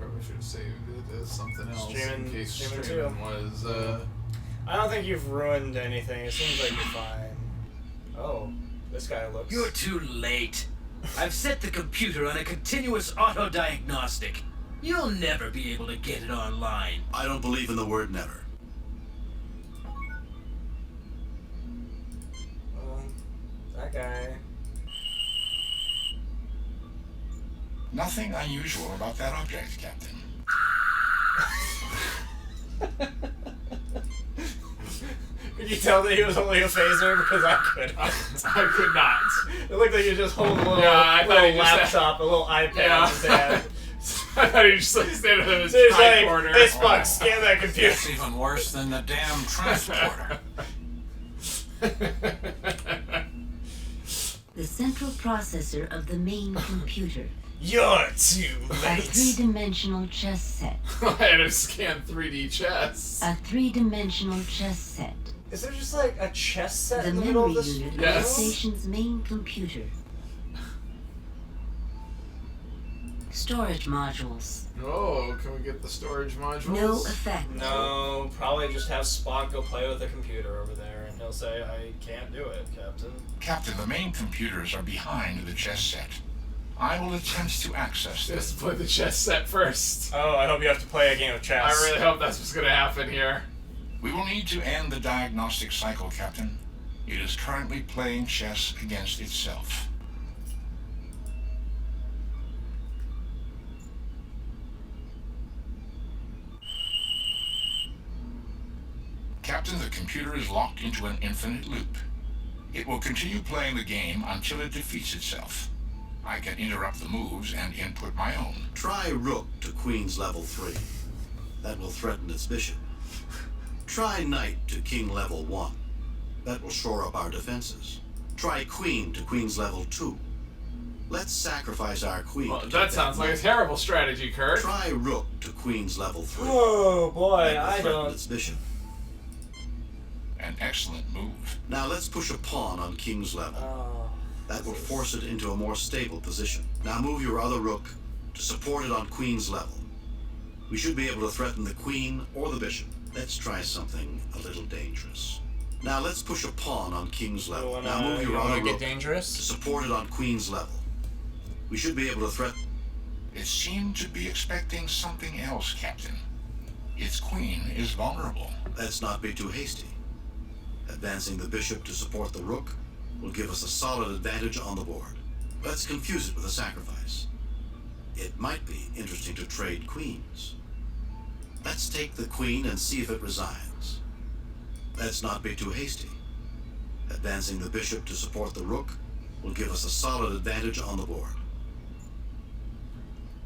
Probably should have saved it as something else Streaming- in case streaming streaming too. was. I don't think you've ruined anything. It seems like you're fine. Oh, this guy looks. You're too late. I've set the computer on a continuous auto-diagnostic. You'll never be able to get it online. I don't believe in the word never. That guy. Nothing unusual about that object, Captain. Could you tell that he was holding a phaser? Because I could not. I could not. It looked like he just holding a little, I thought he little just laptop, a little iPad in his hand. I thought he just like standing in his So he's like, tricorder. hey Spock, scan that computer. That's even worse than the damn transporter. The central processor of the main computer. You're too A late. three-dimensional chess set. I had to scan 3D chess. A three-dimensional chess set. Is there just like a chess set The in the middle memory of this? unit of Yes. the station's main computer. Storage modules. Oh, can we get the storage modules? No effect. No, probably just have Spock go play with the computer over there, and he'll say, "I can't do it, Captain." Captain, the main computers are behind the chess set. I will attempt to access them. Just play the chess set first. Oh, I hope you have to play a game of chess. I really hope that's what's gonna happen here. We will need to end the diagnostic cycle, Captain. It is currently playing chess against itself. Captain, the computer is locked into an infinite loop. It will continue playing the game until it defeats itself. I can interrupt the moves and input my own. Try rook to queen's level 3. That will threaten its bishop. Try knight to king level 1. That will shore up our defenses. Try queen to queen's level 2. Let's sacrifice our queen. Well, to that take sounds like a knight. terrible strategy, Kurt. Try rook to queen's level 3. Oh boy, That will I threaten don't. its bishop. An excellent move. Now let's push a pawn on king's level. Oh, That will force it into a more stable position. Now move your other rook to support it on queen's level. We should be able to threaten the queen or the bishop. Let's try something a little dangerous. Now let's push a pawn on king's level. Now move your other get rook dangerous. to support it on queen's level. We should be able to threaten. It seemed to be expecting something else, Captain. Its queen is vulnerable. Let's not be too hasty. Advancing the bishop to support the rook will give us a solid advantage on the board. Let's confuse it with a sacrifice. It might be interesting to trade queens. Let's take the queen and see if it resigns. Let's not be too hasty. Advancing the bishop to support the rook will give us a solid advantage on the board.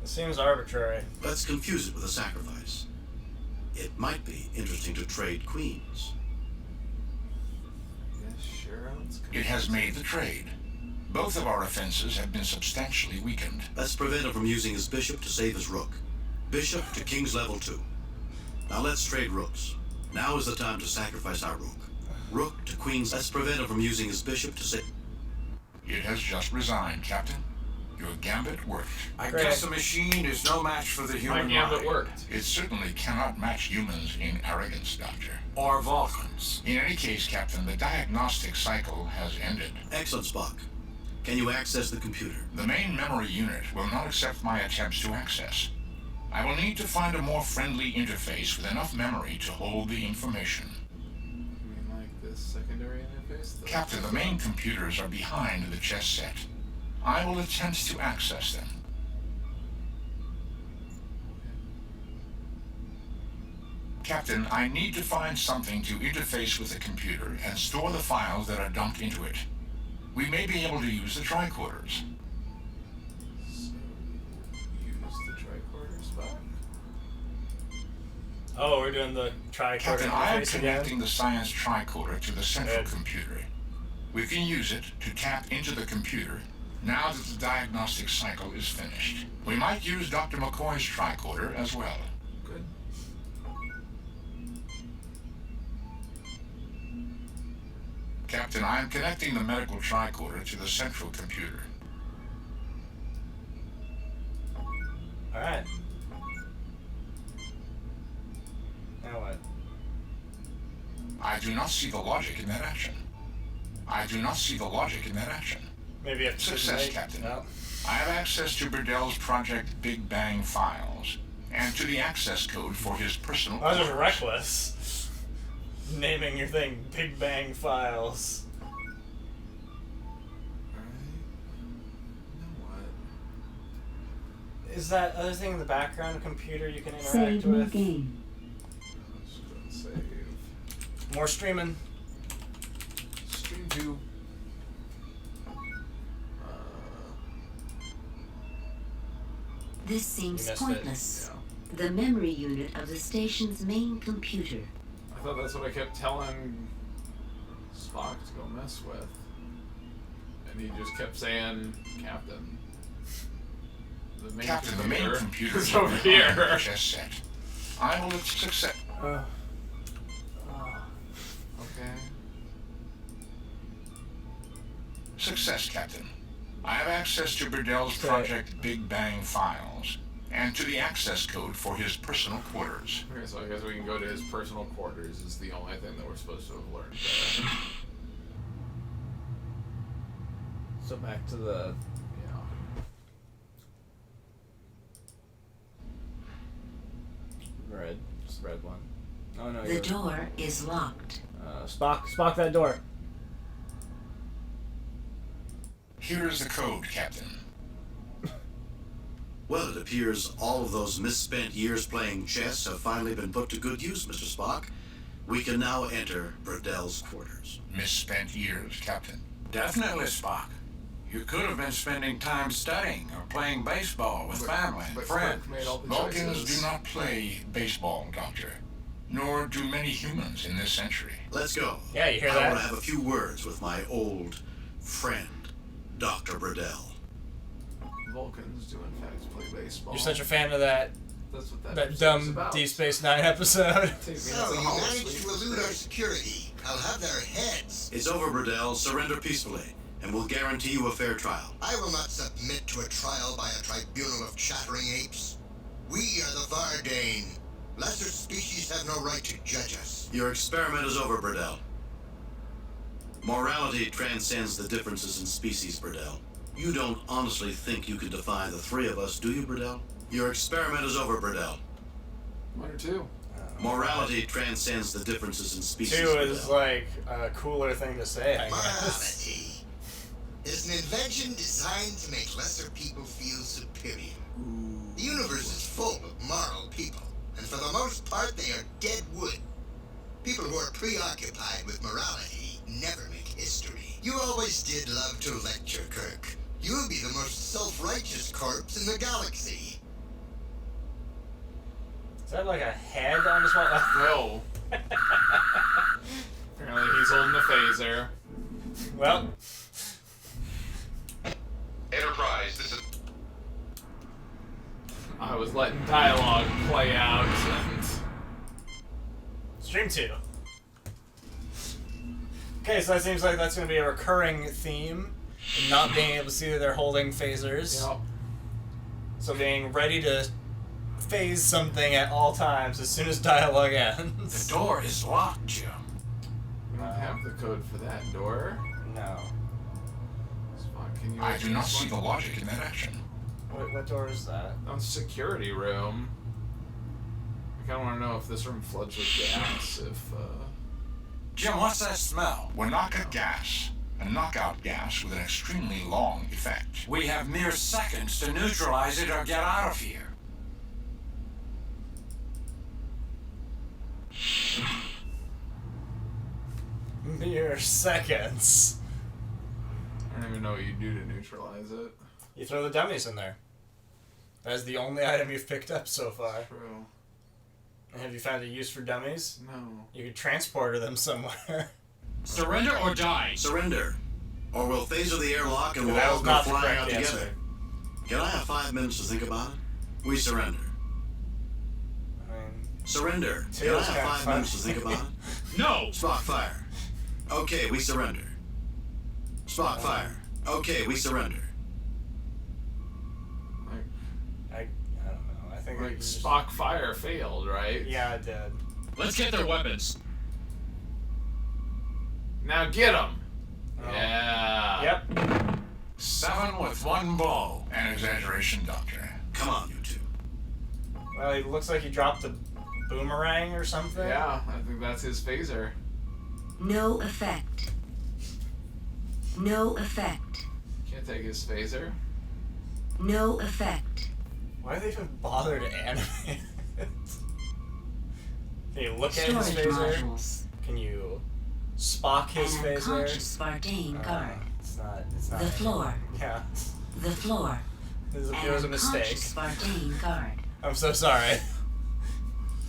It seems arbitrary. Let's confuse it with a sacrifice. It might be interesting to trade queens. Sure. It has made the trade. Both of our offenses have been substantially weakened. Let's prevent him from using his bishop to save his rook. Bishop to king's level 2. Now let's trade rooks. Now is the time to sacrifice our rook. Rook to queen's. Let's prevent him from using his bishop to save. It has just resigned, Captain. Your gambit worked. I guess a machine is no match for the human mind. It certainly cannot match humans in arrogance, Doctor. Or Vulcans. In any case, Captain, the diagnostic cycle has ended. Excellent, Spock. Can you access the computer? The main memory unit will not accept my attempts to access. I will need to find a more friendly interface with enough memory to hold the information. You mean like this secondary interface? Captain, the main computers are behind the chess set. I will attempt to access them. Captain, I need to find something to interface with the computer and store the files that are dumped into it. We may be able to use the tricorders. Oh, we're doing the tricorder Captain, I am interface connecting again? the science tricorder to the central computer. We can use it to tap into the computer now that the diagnostic cycle is finished. We might use Dr. McCoy's tricorder as well. Good. Captain, I am connecting the medical tricorder to the central computer. Alright. Now what? I do not see the logic in that action. I do not see the logic in that action. Maybe after Success, Captain. No. I have access to Burdell's Project Big Bang files, and to the access code for his personal I was just quarters. reckless. Naming your thing Big Bang Files. Is that other thing in the background computer you can interact Save new with? game. More streaming. Stream 2. This seems missed it. pointless. The memory unit of the station's main computer. I thought that's what I kept telling Spock to go mess with. And he just kept saying, Captain. Captain, the main computer is over here. Chess set. I will success. Okay. Success, Captain. I have access to Burdell's Project Big Bang files, and to the access code for his personal quarters. Okay, so I guess we can go to his personal quarters is the only thing that we're supposed to have learned there. So back to the, red, just red one. Oh no, The door is locked. Spock that door. Here is the code, Captain. Well, it appears all of those misspent years playing chess have finally been put to good use, Mr. Spock. We can now enter Burdell's quarters. Misspent years, Captain. Definitely, Spock. You could have been spending time studying or playing baseball with family and friends. Vulcans do not play baseball, Doctor. Nor do many humans in this century. Let's go. Yeah, you hear I that? want to have a few words with my old friend, Dr. Burdell. Vulcans do in fact play baseball. You're such a fan of that. That's what that dumb Deep Space Nine episode. So you managed to elude our security. I'll have their heads. It's over, Burdell. Surrender peacefully, and we'll guarantee you a fair trial. I will not submit to a trial by a tribunal of chattering apes. We are the Vardane. Lesser species have no right to judge us. Your experiment is over, Burdell. Morality transcends the differences in species, Burdell. You don't honestly think you can defy the three of us, do you, Burdell? Your experiment is over, Burdell. 1 or 2. Morality transcends the differences in species, 2 is Burdell. like a cooler thing to say, I guess. Morality is an invention designed to make lesser people feel superior. The universe is full of moral people, and and for the most part, they are dead wood. People who are preoccupied with morality never make history. You always did love to lecture, Kirk. You'll be the most self-righteous corpse in the galaxy. Is that like a head on his wall? No. Apparently he's holding a phaser. Well. Enterprise, this is... I was letting dialogue play out and... Stream 2. Okay, so that seems like that's going to be a recurring theme. Not being able to see that they're holding phasers. Yep. So being ready to phase something at all times as soon as dialogue ends. The door is locked, Jim. We don't have the code for that door. No. Spock, can you I do not see the logic in that action. What door is that? On security room. I kind of want to know if this room floods with gas. Jim, what's that smell? Wanaka gas. A knockout gas with an extremely long effect. We have mere seconds to neutralize it or get out of here. Mere seconds. I don't even know what you do to neutralize it. You throw the dummies in there. That's the only item you've picked up so far. True. And have you found a use for dummies? No. You could transport them somewhere. Surrender or die. Surrender. Or we'll phaser the airlock and we'll That all was go not the flying correct out answer. together. Can I have 5 minutes to think about it? We surrender. I mean, Surrender. Two Can I is have kinda 5 minutes to think about it? No. Spock, fire. Okay, we surrender. Spock, fire. Okay, we surrender. I don't know. I think Like just... Spock fire failed, right? Yeah, it did. Let's get their weapons. Now get them. Oh. Yeah. Yep. 7 with 1 blow. An exaggeration, Doctor. Come on, you two. Well, it looks like he dropped a boomerang or something. Yeah, I think that's his phaser. No effect. No effect. Can't take his phaser. No effect. Why do they even bother to animate it? Can you look at his Storage phaser? modules. Can you Spock his An phaser? unconscious Vardain guard. It's not. The floor. Yeah. The floor. It was a mistake. Unconscious Vardain guard. I'm so sorry.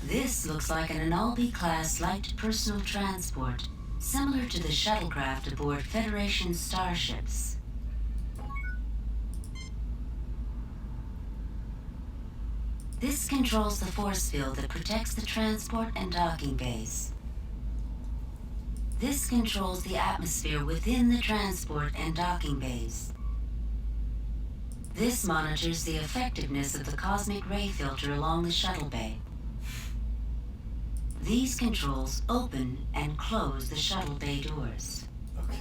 This looks like an Anulbi-class light personal transport, similar to the shuttlecraft aboard Federation starships. This controls the force field that protects the transport and docking bays. This controls the atmosphere within the transport and docking bays. This monitors the effectiveness of the cosmic ray filter along the shuttle bay. These controls open and close the shuttle bay doors. Okay.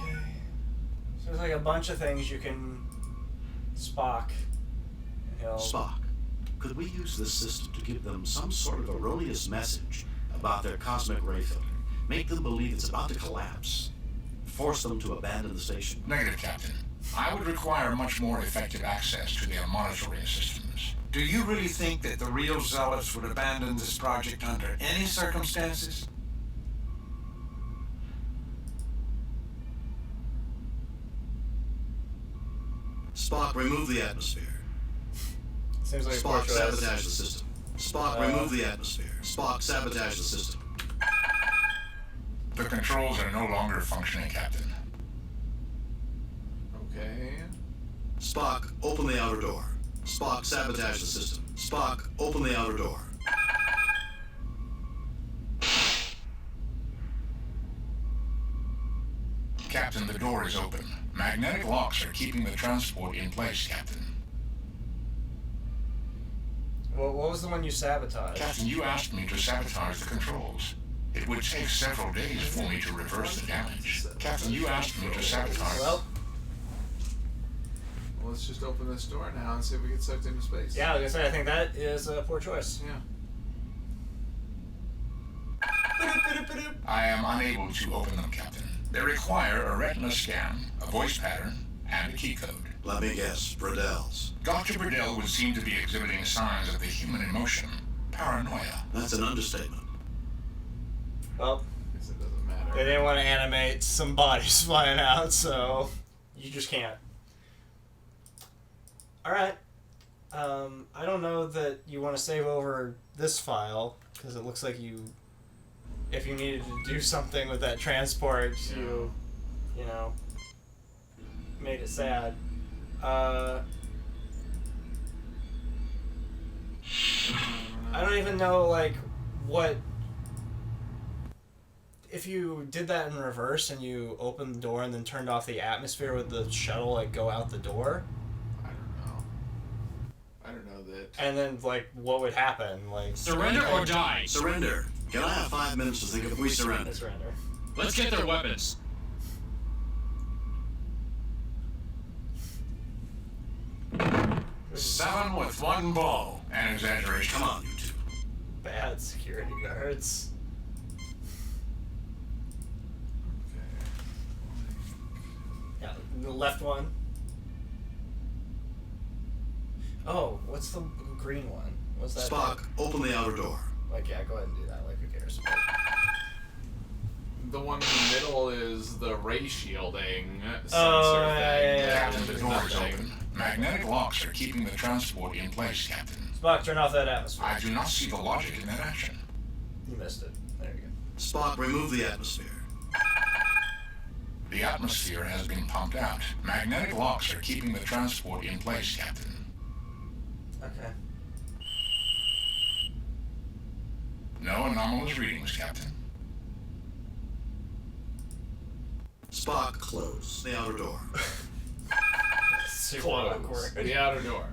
So there's like a bunch of things you can Spock. He'll... Spock, could we use this system to give them some sort of erroneous message about their cosmic ray filter? Make them believe it's about to collapse. Force them to abandon the station. Negative, Captain. I would require much more effective access to their monitoring systems. Do you really think that the real zealots would abandon this project under any circumstances? Spock, remove the atmosphere. Seems like Spock, a sabotage the system. Spock, remove the atmosphere. Spock, sabotage the system. The controls are no longer functioning, Captain. Okay. Spock, open the outer door. Spock, sabotage the system. Spock, open the outer door. Captain, the door is open. Magnetic locks are keeping the transport in place, Captain. Well, what was the one you sabotaged? Captain, you asked me to sabotage the controls. It would take several days for me to reverse the damage. Captain, you asked me to sabotage... Well, let's just open this door now and see if we get sucked into space. yeah, like I say, I think that is a poor choice. Yeah. I am unable to open them, Captain. They require a retina scan, a voice pattern, and a key code. Let me guess, Bradell's. Dr. Bradell would seem to be exhibiting signs of the human emotion, paranoia. That's an understatement. Well, Guess it doesn't matter. they didn't want to animate some bodies flying out, so you just can't. Alright. I don't know that you want to save over this file, because it looks like if you needed to do something with that transport, you know, made it sad. I don't even know, like, what... If you did that in reverse and you opened the door and then turned off the atmosphere, would the shuttle, like, go out the door? I don't know that. And then, like, what would happen? Like, Surrender or die. Surrender. Can I have 5 minutes to think if we surrender? Surrender. Let's get their weapons. Seven with one blow. An exaggeration. Come on, you two. Bad security guards. Yeah, the left one. Oh, what's the green one? What's that? Spock, open the outer door. Like, yeah, go ahead and do that. Like, who cares? The one in the middle is the ray shielding sensor yeah. Captain, the door is open. Magnetic locks are keeping the transport in place, Captain. Spock, turn off that atmosphere. I do not see the logic in that action. You missed it. There you go. Spock, remove the atmosphere. The atmosphere has been pumped out. Magnetic locks are keeping the transport in place, Captain. Okay. No anomalous readings, Captain. Spock, close the outer door. Super awkward. The outer door.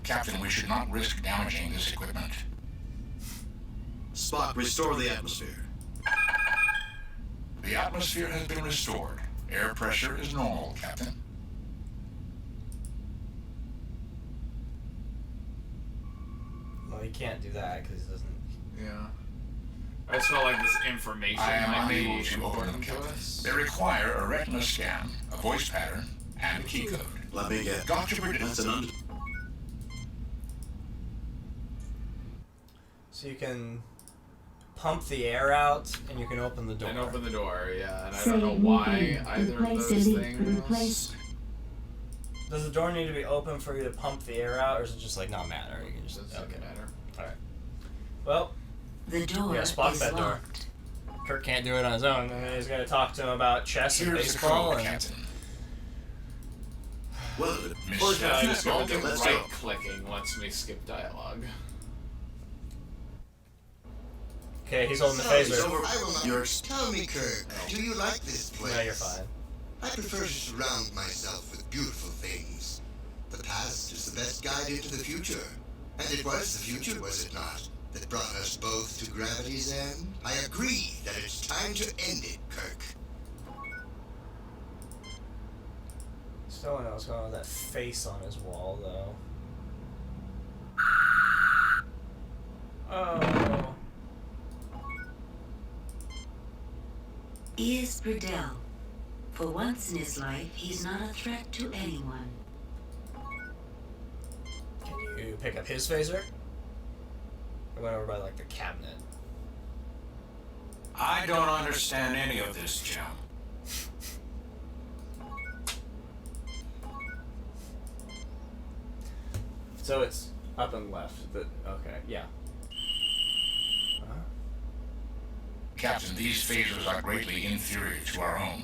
Captain, we should not risk damaging this equipment. Spock, restore the atmosphere. The atmosphere has been restored. Air pressure is normal, Captain. Well, he can't do that because he doesn't. Yeah. I just felt like this information I am might unable be to open them, important to Captain. us. They require a retina scan, a voice pattern, and a key code. Let me get. Dr. Burdett. That's an So you can pump the air out, and you can open the door. And open the door, yeah. And I don't know why either of those things. Does the door need to be open for you to pump the air out, or is it just like not matter? You can just Doesn't matter. All right. Well, The door yeah, Spock is that door. locked. Kirk can't do it on his own, and then he's gonna talk to him about chess and Here's the baseball. code, And Captain. Well, Poor guy, just Okay, holding let's right go. clicking lets me skip dialogue. okay, he's holding the Sorry, phaser. I will not. Tell me, Kirk, do you like this place? No, you're fine. I prefer to surround myself with beautiful things. The past is the best guide into the future. And it was the future, was it not, that brought us both to gravity's end? I agree that it's time to end it, Kirk. Still don't know what's going on with that face on his wall, though. Oh. Is Burdell. For once in his life, he's not a threat to anyone. Can you pick up his phaser? I went over by, like, the cabinet. I don't understand any of this, Jim. So it's up and left. Okay, yeah. Captain, these phasers are greatly inferior to our own.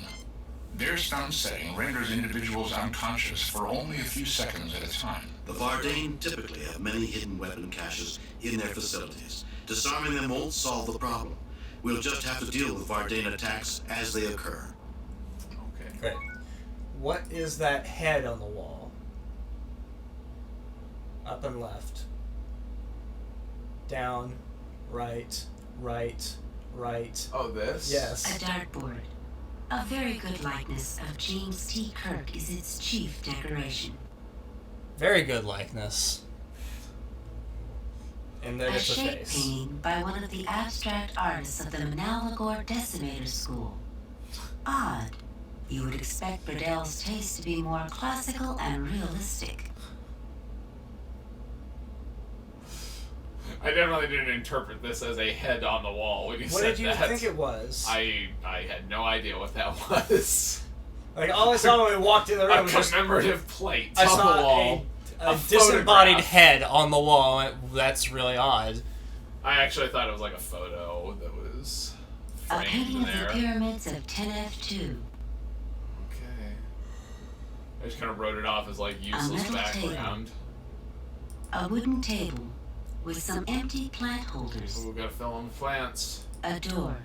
Their stun setting renders individuals unconscious for only a few seconds at a time. The Vardane typically have many hidden weapon caches in their facilities. Disarming them won't solve the problem. We'll just have to deal with Vardane attacks as they occur. Okay. Great. What is that head on the wall? Up and left. Down, right, right, right. Oh, this? Yes. A dartboard. A very good likeness of James T. Kirk is its chief decoration. Very good likeness. And A there's the shape face. painting by one of the abstract artists of the Manalagore Decimator School. Odd. You would expect Burdell's taste to be more classical and realistic. I definitely didn't interpret this as a head on the wall when you What said did you that. think it was? I had no idea what that was. Like, all I saw when we walked in the room A was just... commemorative plate I on saw the wall. a disembodied head on the wall. That's really odd. I actually thought it was like a photo that was A framed painting in of the there. pyramids of 10F2. Okay. I just kind of wrote it off as like useless metal background. A wooden table with some empty plant holders. Ooh, we gotta fill in the plants. A door.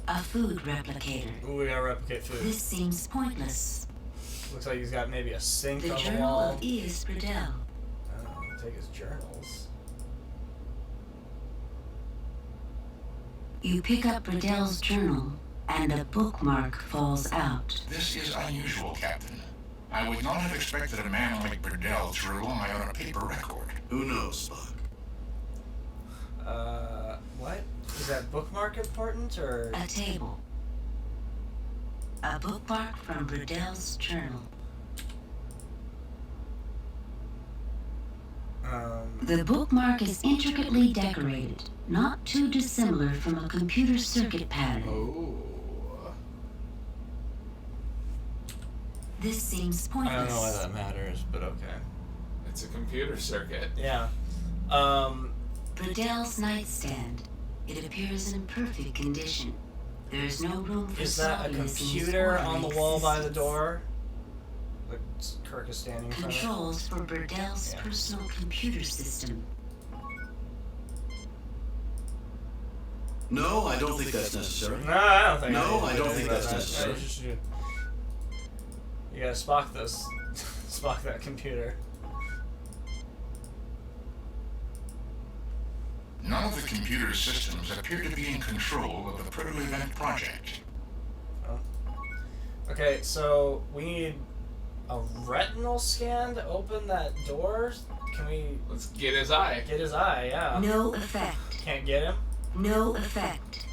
A food replicator. Ooh, we gotta replicate food. This seems pointless. Looks like he's got maybe a sink The on the Journal wall. of E.S. Burdell. Take his journals. You pick up Burdell's journal, and a bookmark falls out. This is unusual, Captain. I would not have expected a man like Burdell to rely on a paper record. Who knows, Spock? What? Is that bookmark important, or...? A table. A bookmark from Burdell's journal. The bookmark is intricately decorated, not too dissimilar from a computer circuit pattern. Oh. This seems pointless. I don't know why that matters, but okay. It's a computer circuit. Yeah. Burdell's nightstand. It appears in perfect condition. There is no room for Is that a saltiness in his computer on the orderly wall by the existence. door? Like, Kirk is standing in front of it? Controls for Burdell's Yeah. personal computer system. No, I don't think that's necessary. No, I don't think No, I don't anything think about that's that. necessary. Yeah, you gotta Spock this. Spock that computer. None of the computer systems appear to be in control of the proto-event project. Oh. Okay, so we need a retinal scan to open that door. Can we... Let's get his eye. Get his eye, yeah. No effect. Can't get him? No effect.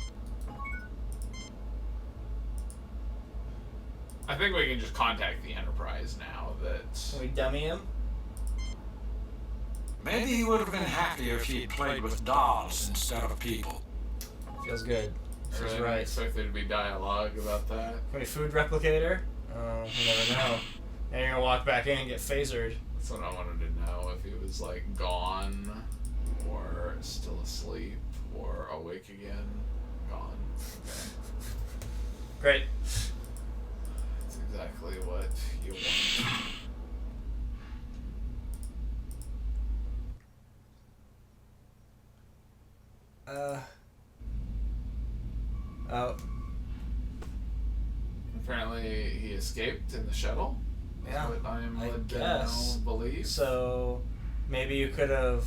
I think we can just contact the Enterprise now that... Can we dummy him? Maybe he would have been happier if he had played with dolls instead of people. Feels good. I Feels really right. expect there to be dialogue about that. Can we food replicator? Oh, you never know. Now you're gonna walk back in and get phasered. That's what I wanted to know, if he was like gone, or still asleep, or awake again. Gone. Okay. Great. That's exactly what you want. Oh. Apparently he escaped in the shuttle. Yeah, That's what I am I led to guess. now believe. So maybe you could have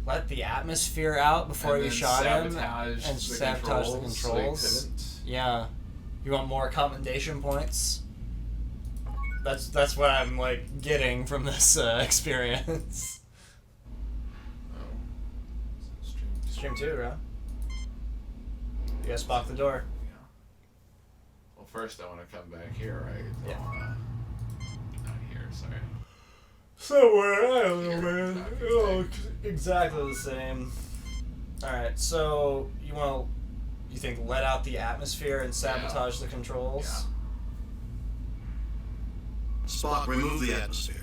let the atmosphere out before And you then shot him sabotage and the sabotage the controls so he controls. couldn't. Yeah. You want more commendation points? That's what I'm like getting from this experience. Oh. Stream 2, right? You gotta Spock the door. Well, first I want to come back here, right? Yeah. Not here, sorry. Somewhere, I don't know, man. It all looks exactly the same. Alright, so you think let out the atmosphere and sabotage the controls? Spock, remove the atmosphere.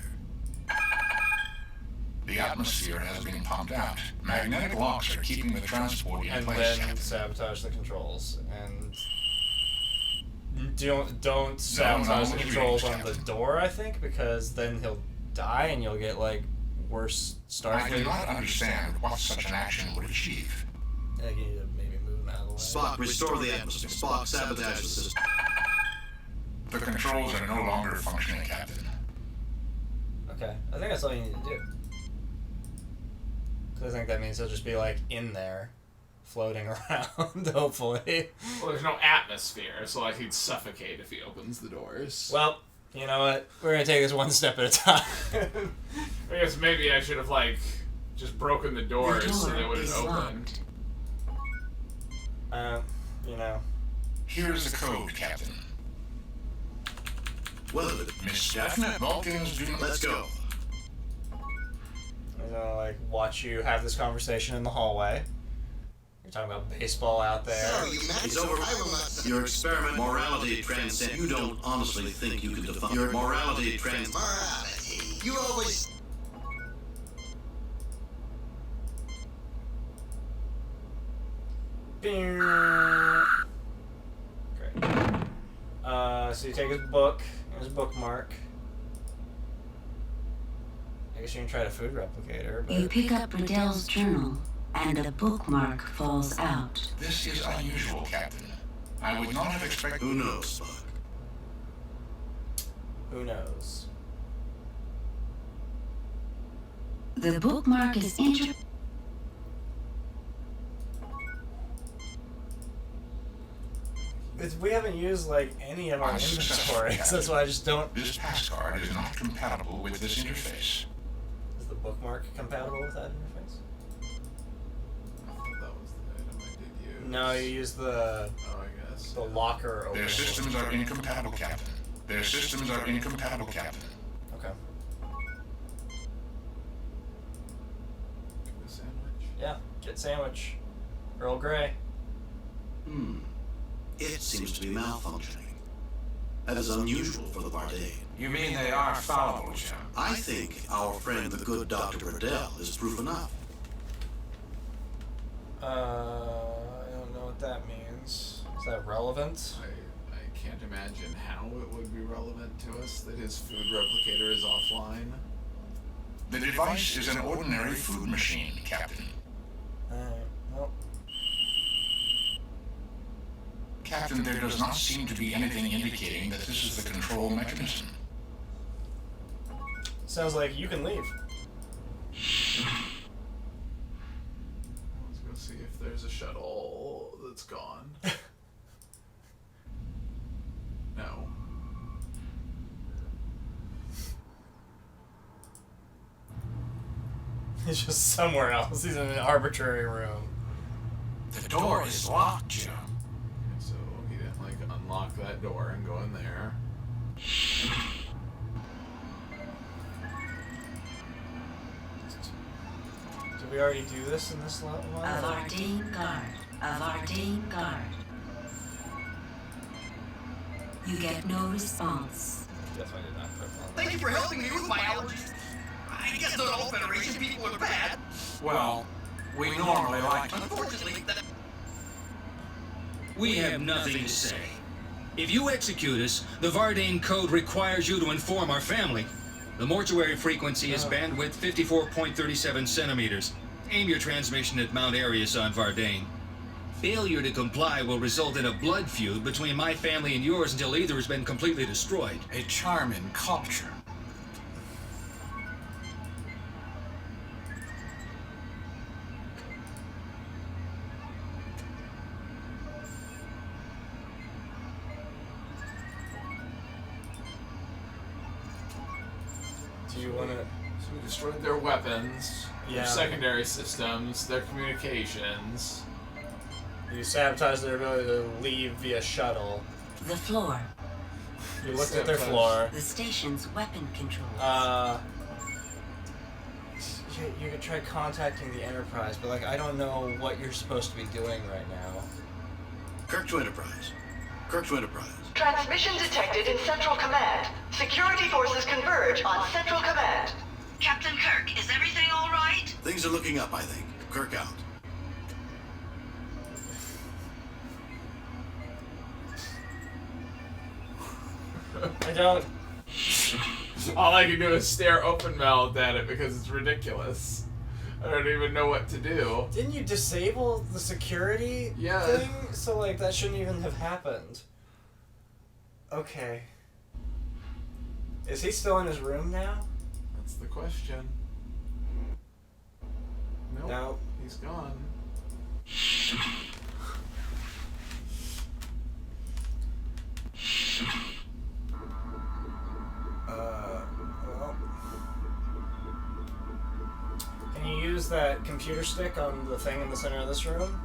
The atmosphere has been pumped out. Magnetic locks are keeping the transport in And place. then sabotage the controls. And don't sabotage the what controls you mean, on the door, I think, because then he'll die and you'll get like worse I do Starfleet. not understand what such an action would achieve. Yeah, you need to maybe move him out of the way. Spock, restore the atmosphere. Spock, sabotage the system. The controls are no longer functioning, Captain. Okay, I think that's all you need to do. Because I think that means he'll just be like in there, floating around, hopefully. Well, there's no atmosphere, so like he'd suffocate if he opens the doors. Well, you know what? We're gonna take this one step at a time. I guess maybe I should have like just broken the doors so they door would is have opened. You know. Here's the code, Captain. Well, Miss Stephanie, Vulcans do not... let's go. He's gonna like watch you have this conversation in the hallway. You're talking about baseball out there. It's over. Your experiment morality transcends. You don't honestly think you can define your morality Morality. You always. Great. So you take his book, his bookmark. I guess you can try to food replicator. But... You pick up Riddell's journal, and the bookmark falls out. This is unusual, Captain. I would not have expected... Who knows, Spock? Who knows? The bookmark is We haven't used like any of our inventory, so that's why I just don't. This pass card is not compatible with this interface. Is the bookmark compatible with that interface? I thought that was the item I did use. No, you use the. Oh, I guess. The locker opening. Their systems are incompatible, Captain. Their systems are incompatible, Captain. Okay. Give me a sandwich. Yeah, get sandwich. Earl Grey. It seems to be malfunctioning. That is unusual for the Vardane. You mean they are fallible, Jim? I think our friend, the good Dr. Riddell, is proof enough. I don't know what that means. Is that relevant? I can't imagine how it would be relevant to us that his food replicator is offline. The device is an ordinary food machine, Captain. Alright, well. Captain, there does not seem to be anything indicating that this is the control mechanism. Sounds like you can leave. Let's go see if there's a shuttle that's gone. No. He's just somewhere else. He's in an arbitrary room. The door is locked, Jim. So he didn't like unlock that door and go in there. Did we already do this in this one? A Vardane guard. A Vardane guard. You get no response. Definitely did not put one. Thank you for helping me with my allergies. I guess not all Federation people are bad. Well, we normally like to. Unfortunately, We have nothing to say. If you execute us, the Vardane code requires you to inform our family. The mortuary frequency is bandwidth 54.37 centimeters. Aim your transmission at Mount Arius on Vardane. Failure to comply will result in a blood feud between my family and yours until either has been completely destroyed. A charming culture. Do you want to... So we destroyed their weapons, their secondary systems, their communications. You sabotage their ability to leave via shuttle. The floor. You looked at their floor. The station's weapon controls. You could try contacting the Enterprise, but like I don't know what you're supposed to be doing right now. Kirk to Enterprise. Kirk to Enterprise. Transmission detected in Central Command. Security forces converge on Central Command. Captain Kirk, is everything all right? Things are looking up, I think. Kirk out. I don't... All I can do is stare open-mouthed at it because it's ridiculous. I don't even know what to do. Didn't you disable the security thing? So like that shouldn't even have happened. Okay. Is he still in his room now? That's the question. Nope. No. He's gone. Well. Can you use that computer stick on the thing in the center of this room?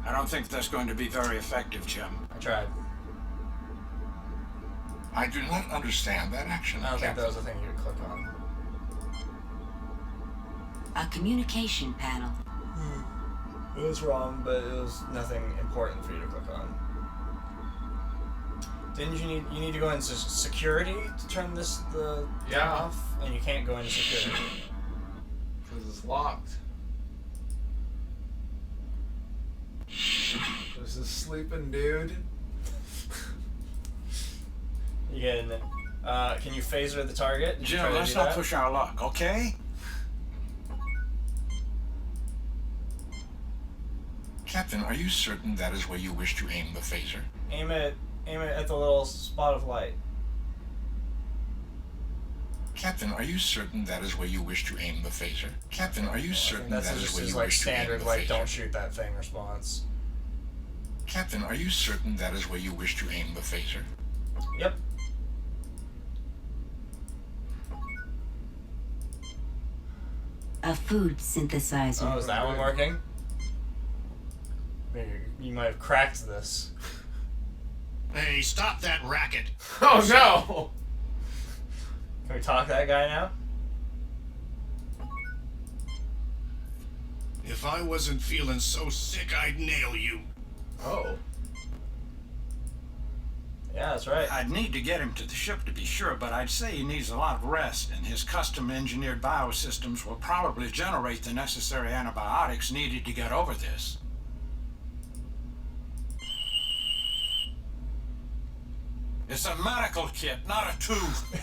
I don't think that's going to be very effective, Jim. I tried. I do not understand that action, I don't think Captain. that was the thing you would click on. A communication panel. It was wrong, but it was nothing important for you to click on. Didn't you need to go into security to turn the thing off? And you can't go into security. Because it's locked. There's this sleeping dude. You get in there. Can you phaser the target? Did you try Jim, to let's do not that? push our luck, okay? Captain, are you certain that is where you wish to aim the phaser? Aim it at the little spot of light. Captain, are you certain that is where you wish to aim the phaser? Captain, are you certain That's that is just where his you like wish to aim standard the like phaser? don't shoot that thing response. Captain, are you certain that is where you wish to aim the phaser? Yep. A food synthesizer. Oh, is that one working? Maybe you might have cracked this. Hey, stop that racket. Oh no! Can we talk to that guy now? If I wasn't feeling so sick, I'd nail you. Oh. Yeah, that's right. I'd need to get him to the ship to be sure, but I'd say he needs a lot of rest, and his custom-engineered biosystems will probably generate the necessary antibiotics needed to get over this. It's a medical kit, not a tube.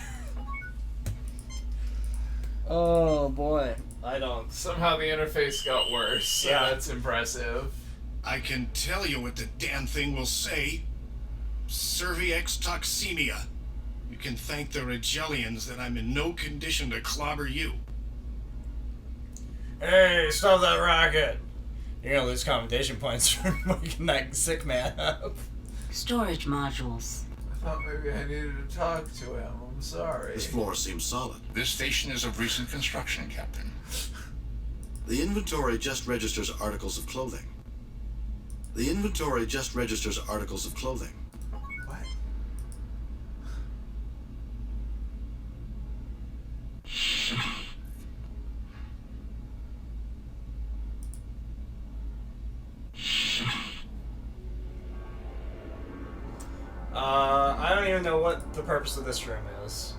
Oh boy, I don't. Somehow the interface got worse, so Yeah. that's impressive. I can tell you what the damn thing will say. Cervix toxemia. You can thank the Regellians that I'm in no condition to clobber you. Hey, stop that rocket! You're gonna lose commendation points for waking that sick man up. Storage modules. I thought maybe I needed to talk to him. I'm sorry. This floor seems solid. This station is of recent construction, Captain. The inventory just registers articles of clothing. The inventory just registers articles of clothing. What? I don't even know what the purpose of this room is.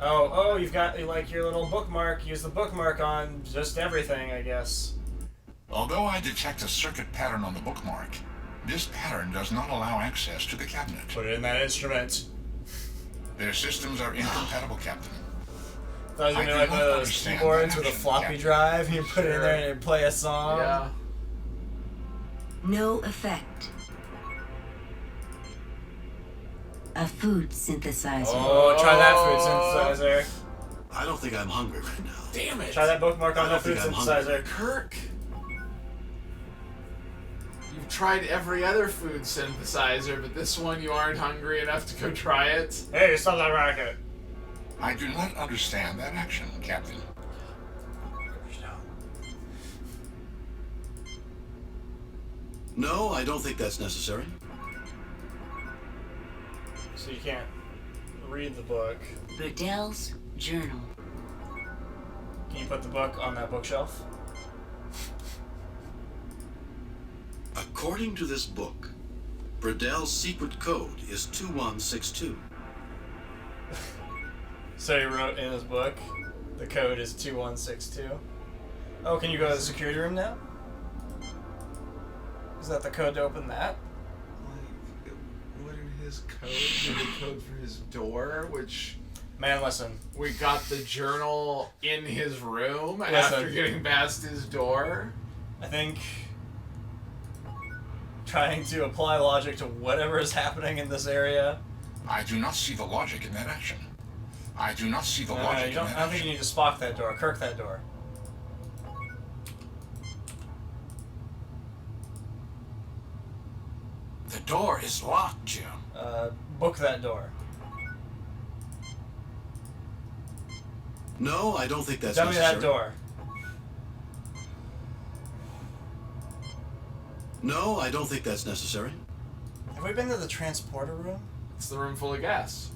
Oh, you've got like your little bookmark. Use the bookmark on just everything, I guess. Although I detect a circuit pattern on the bookmark, this pattern does not allow access to the cabinet. Put it in that instrument. Their systems are incompatible, Captain. That was gonna be like one of those keyboards with a floppy drive. You put it in there and it'd play a song. Yeah. No effect. A food synthesizer. Oh, try that food synthesizer. I don't think I'm hungry right now. Damn it! Try that bookmark on I that don't food think I'm synthesizer. Kirk! You've tried every other food synthesizer, but this one you aren't hungry enough to go try it? Hey, stop that rocket. I do not understand that action, Captain. No, I don't think that's necessary. So you can't read the book. Berdel's journal. Can you put the book on that bookshelf? According to this book, Bradel's secret code is 2162. So he wrote in his book, the code is 2162. Oh, can you go to the security room now? Is that the code to open that? What are his codes? Are the code for his door? Which... Man, listen. We got the journal in his room Listen. after getting past his door. I think trying to apply logic to whatever is happening in this area. I do not see the logic in that action. I do not see the No, logic you in don't, that I don't think action. you need to Spock that door. Kirk that door. The door is locked, Jim. Book that door. No, I don't think that's Tell me necessary. that door. No, I don't think that's necessary. Have we been to the transporter room? It's the room full of gas.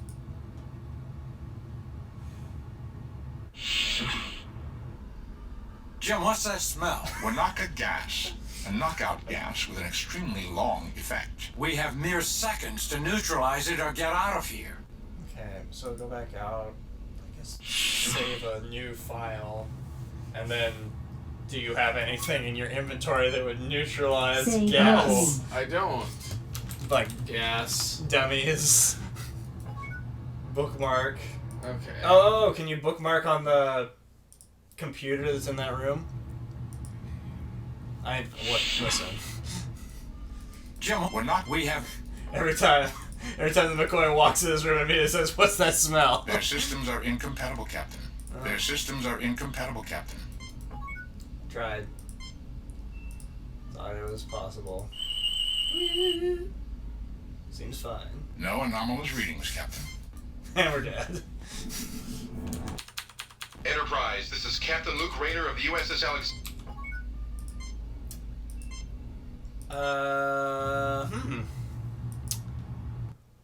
Jim, what's that smell? Wanaka gas. A knockout gas with an extremely long effect. We have mere seconds to neutralize it or get out of here. Okay, so go back out. I guess save a new file. And then, do you have anything in your inventory that would neutralize gas? No, I don't. Like gas. Dummies. Bookmark. Okay. Oh, can you bookmark on the computer that's in that room? Listen. Jim, we have... Every time the McCoy walks in this room, it says, "What's that smell?" Their systems are incompatible, Captain. Their systems are incompatible, Captain. Tried. Thought it was possible. Seems fine. No anomalous readings, Captain. And we're dead. Enterprise, this is Captain Luke Rayner of the USS Alex...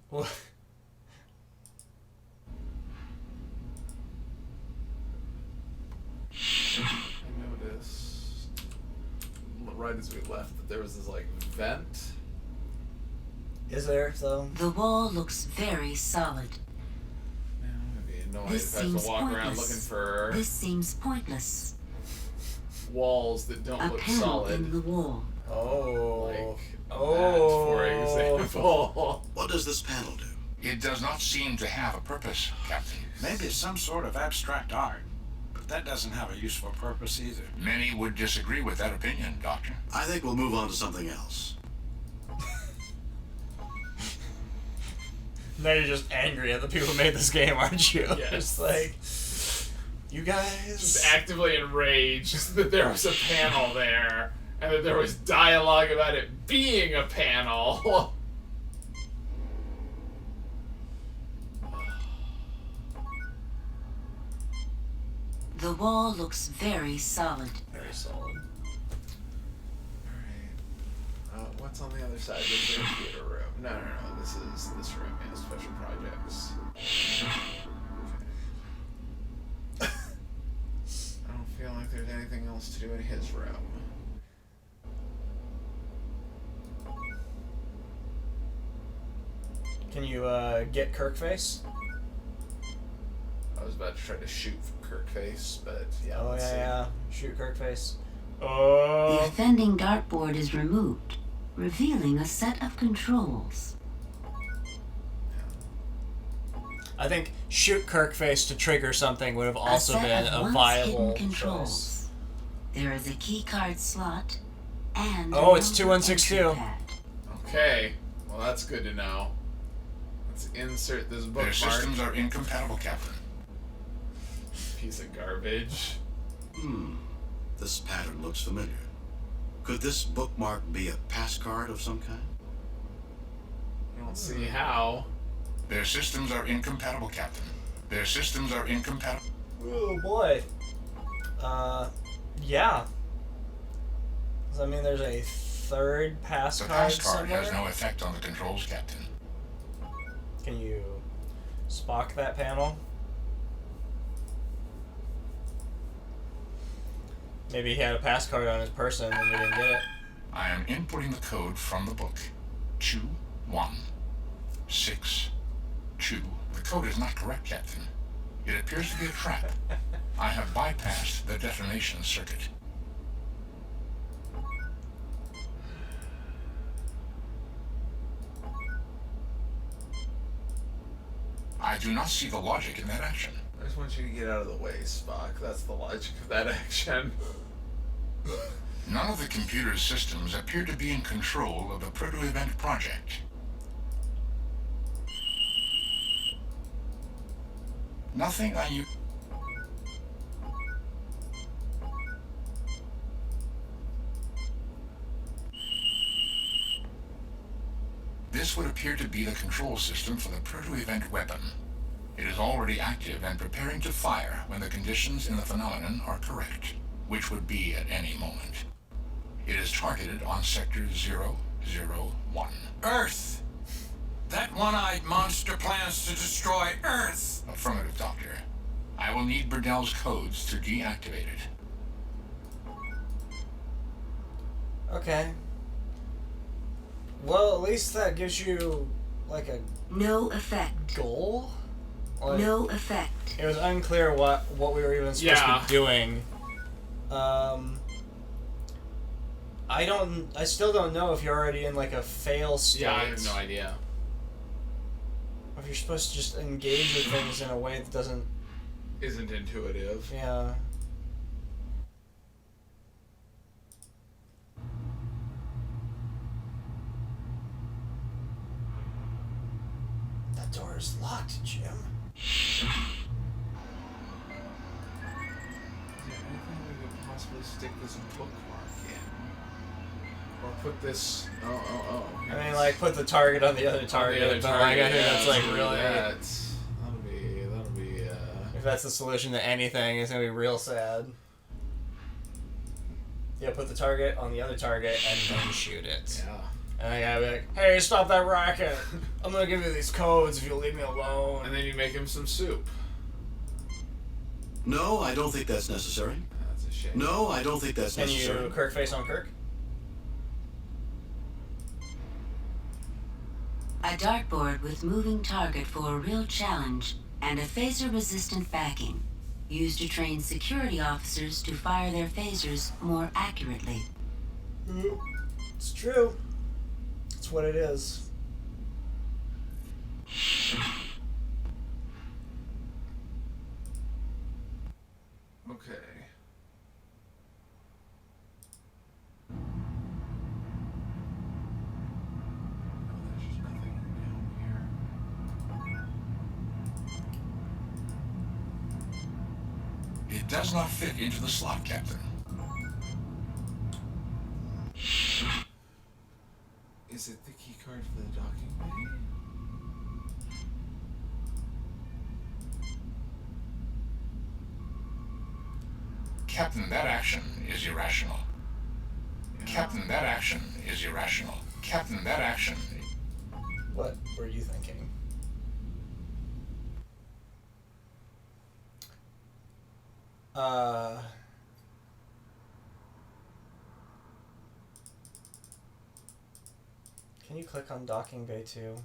What? I noticed right as we left that there was this like vent. Is there though? The wall looks very solid. Man, I'm gonna be annoyed This if I have seems to walk around pointless. looking for This seems pointless. walls that don't A look panel solid. in the wall. Oh. That, for example. What does this panel do? It does not seem to have a purpose, Captain. Maybe it's some sort of abstract art, but that doesn't have a useful purpose either. Many would disagree with that opinion, Doctor. I think we'll move on to something else. Now you're just angry at the people who made this game, aren't you? Yes. It's like, you guys... Just actively enraged that there was a panel there, and that there was dialogue about it being a panel. The wall looks very solid. Very solid. Alright. What's on the other side? This is the computer room. No. This is this room. Yeah, special projects. Okay. I don't feel like there's anything else to do in his room. Can you get Kirkface? I was about to try to shoot Kirkface, but yeah. Oh let's see. yeah. Shoot Kirkface. The Oh. offending dartboard is removed, revealing a set of controls. I think shoot Kirkface to trigger something would have also set been of a once viable hidden controls. choice. There is a keycard slot and Oh, a it's number 2162. entry pad. Okay. Well, that's good to know. Let's insert this Their bookmark. systems are incompatible, Captain. Piece of garbage. This pattern looks familiar. Could this bookmark be a pass card of some kind? I don't see how. Their systems are incompatible, Captain. Their systems are incompatible. Oh boy. Yeah. Does that mean there's a third pass The card pass card somewhere? has no effect on the controls, Captain. Can you Spock that panel? Maybe he had a pass card on his person and we didn't get it. I am inputting the code from the book. 2162. The code is not correct, Captain. It appears to be a trap. I have bypassed the detonation circuit. I do not see the logic in that action. I just want you to get out of the way, Spock. That's the logic of that action. None of the computer's systems appear to be in control of the proto-event project. Nothing unusual. This would appear to be the control system for the proto-event weapon. It is already active and preparing to fire when the conditions in the phenomenon are correct, which would be at any moment. It is targeted on Sector 001. Earth! That one-eyed monster plans to destroy Earth! Affirmative, Doctor. I will need Burdell's codes to deactivate it. Okay. Well, at least that gives you, like, a... No effect. Goal? Like, No effect. It was unclear what we were even supposed to be doing. I still don't know if you're already in, like, a fail state. Yeah, I have no idea. Or if you're supposed to just engage with things in a way that doesn't... Isn't intuitive. Yeah. That door is locked, Jim. Is there anything we could possibly stick this bookmark in? Or put this... Oh. I mean, like, put the target on the other target. But, like, I think that's, like, really... That'll be, If that's the solution to anything, it's gonna be real sad. Yeah, put the target on the other target and then shoot it. Yeah. And I gotta be like, hey, stop that racket! I'm gonna give you these codes if you'll leave me alone. And then you make him some soup. No, I don't think that's necessary. That's a shame. No, I don't think that's necessary. Can you Kirk face on Kirk? A dartboard with moving target for a real challenge and a phaser-resistant backing, used to train security officers to fire their phasers more accurately. It's true. It's what it is. Okay. It does not fit into the slot, Captain. Is it the key card for the docking bay? Captain, that action is irrational. Captain, that action is irrational. Captain, that action... What were you thinking? Can you click on docking bay 2?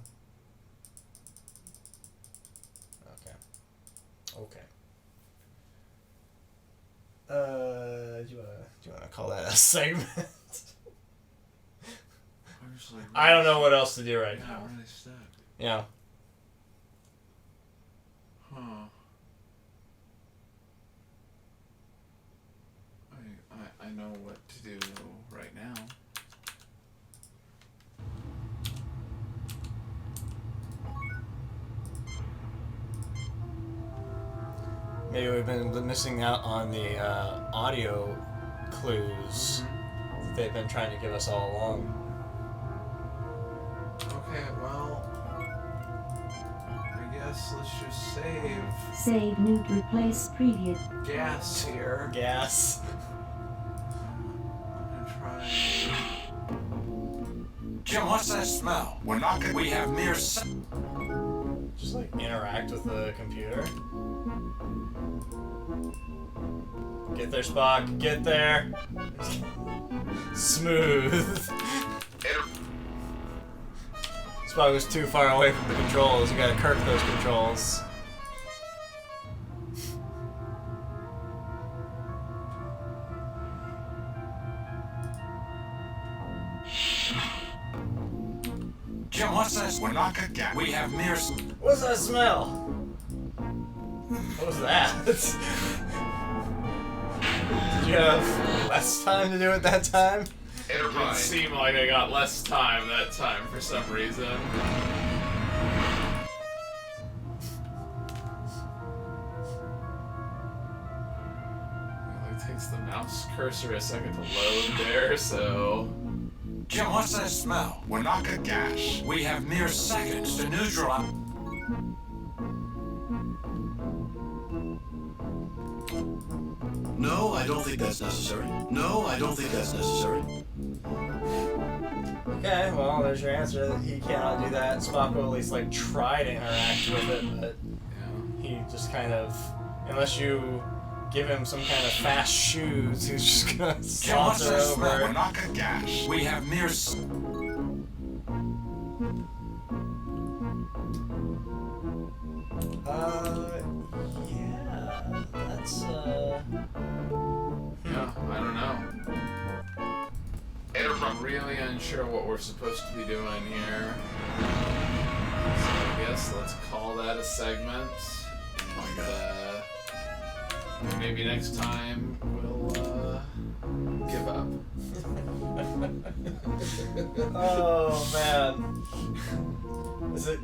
Okay. Do you wanna call that a segment? I don't know what else to do right now. Really stuck. Yeah. Huh. I know what to do right now. Maybe we've been missing out on the audio clues that they've been trying to give us all along. Okay, well, I guess let's just save Save, nuke, replace, previous. gas here. Gas. I'm gonna try. Jim, what's that smell? We're not gonna... We have mere... Just like interact with the computer. Get there, Spock. Get there. Smooth. Spock was too far away from the controls. You gotta Kirk those controls. Jim, what's that? We're not gonna get... We have mere... What's that smell? What was that? Did you have less time to do it that time? It seemed like I got less time that time for some reason. It takes the mouse cursor a second to load there, so... Jim, what's that smell? We're not gonna gas. We have mere seconds to neutralize... No, I don't think that's necessary. No, I don't think that's necessary. Okay, well, there's your answer. He cannot do that. Spock will at least, like, try to interact with it, but he just kind of... Unless you give him some kind of fast shoes. He's just gonna Jim, what's saunter this smell? over. We're not gonna gas. We have mere... Yeah, that's, Yeah, I don't know. I'm really unsure what we're supposed to be doing here. So I guess let's call that a segment. And maybe next time we'll give up. Oh man. Is it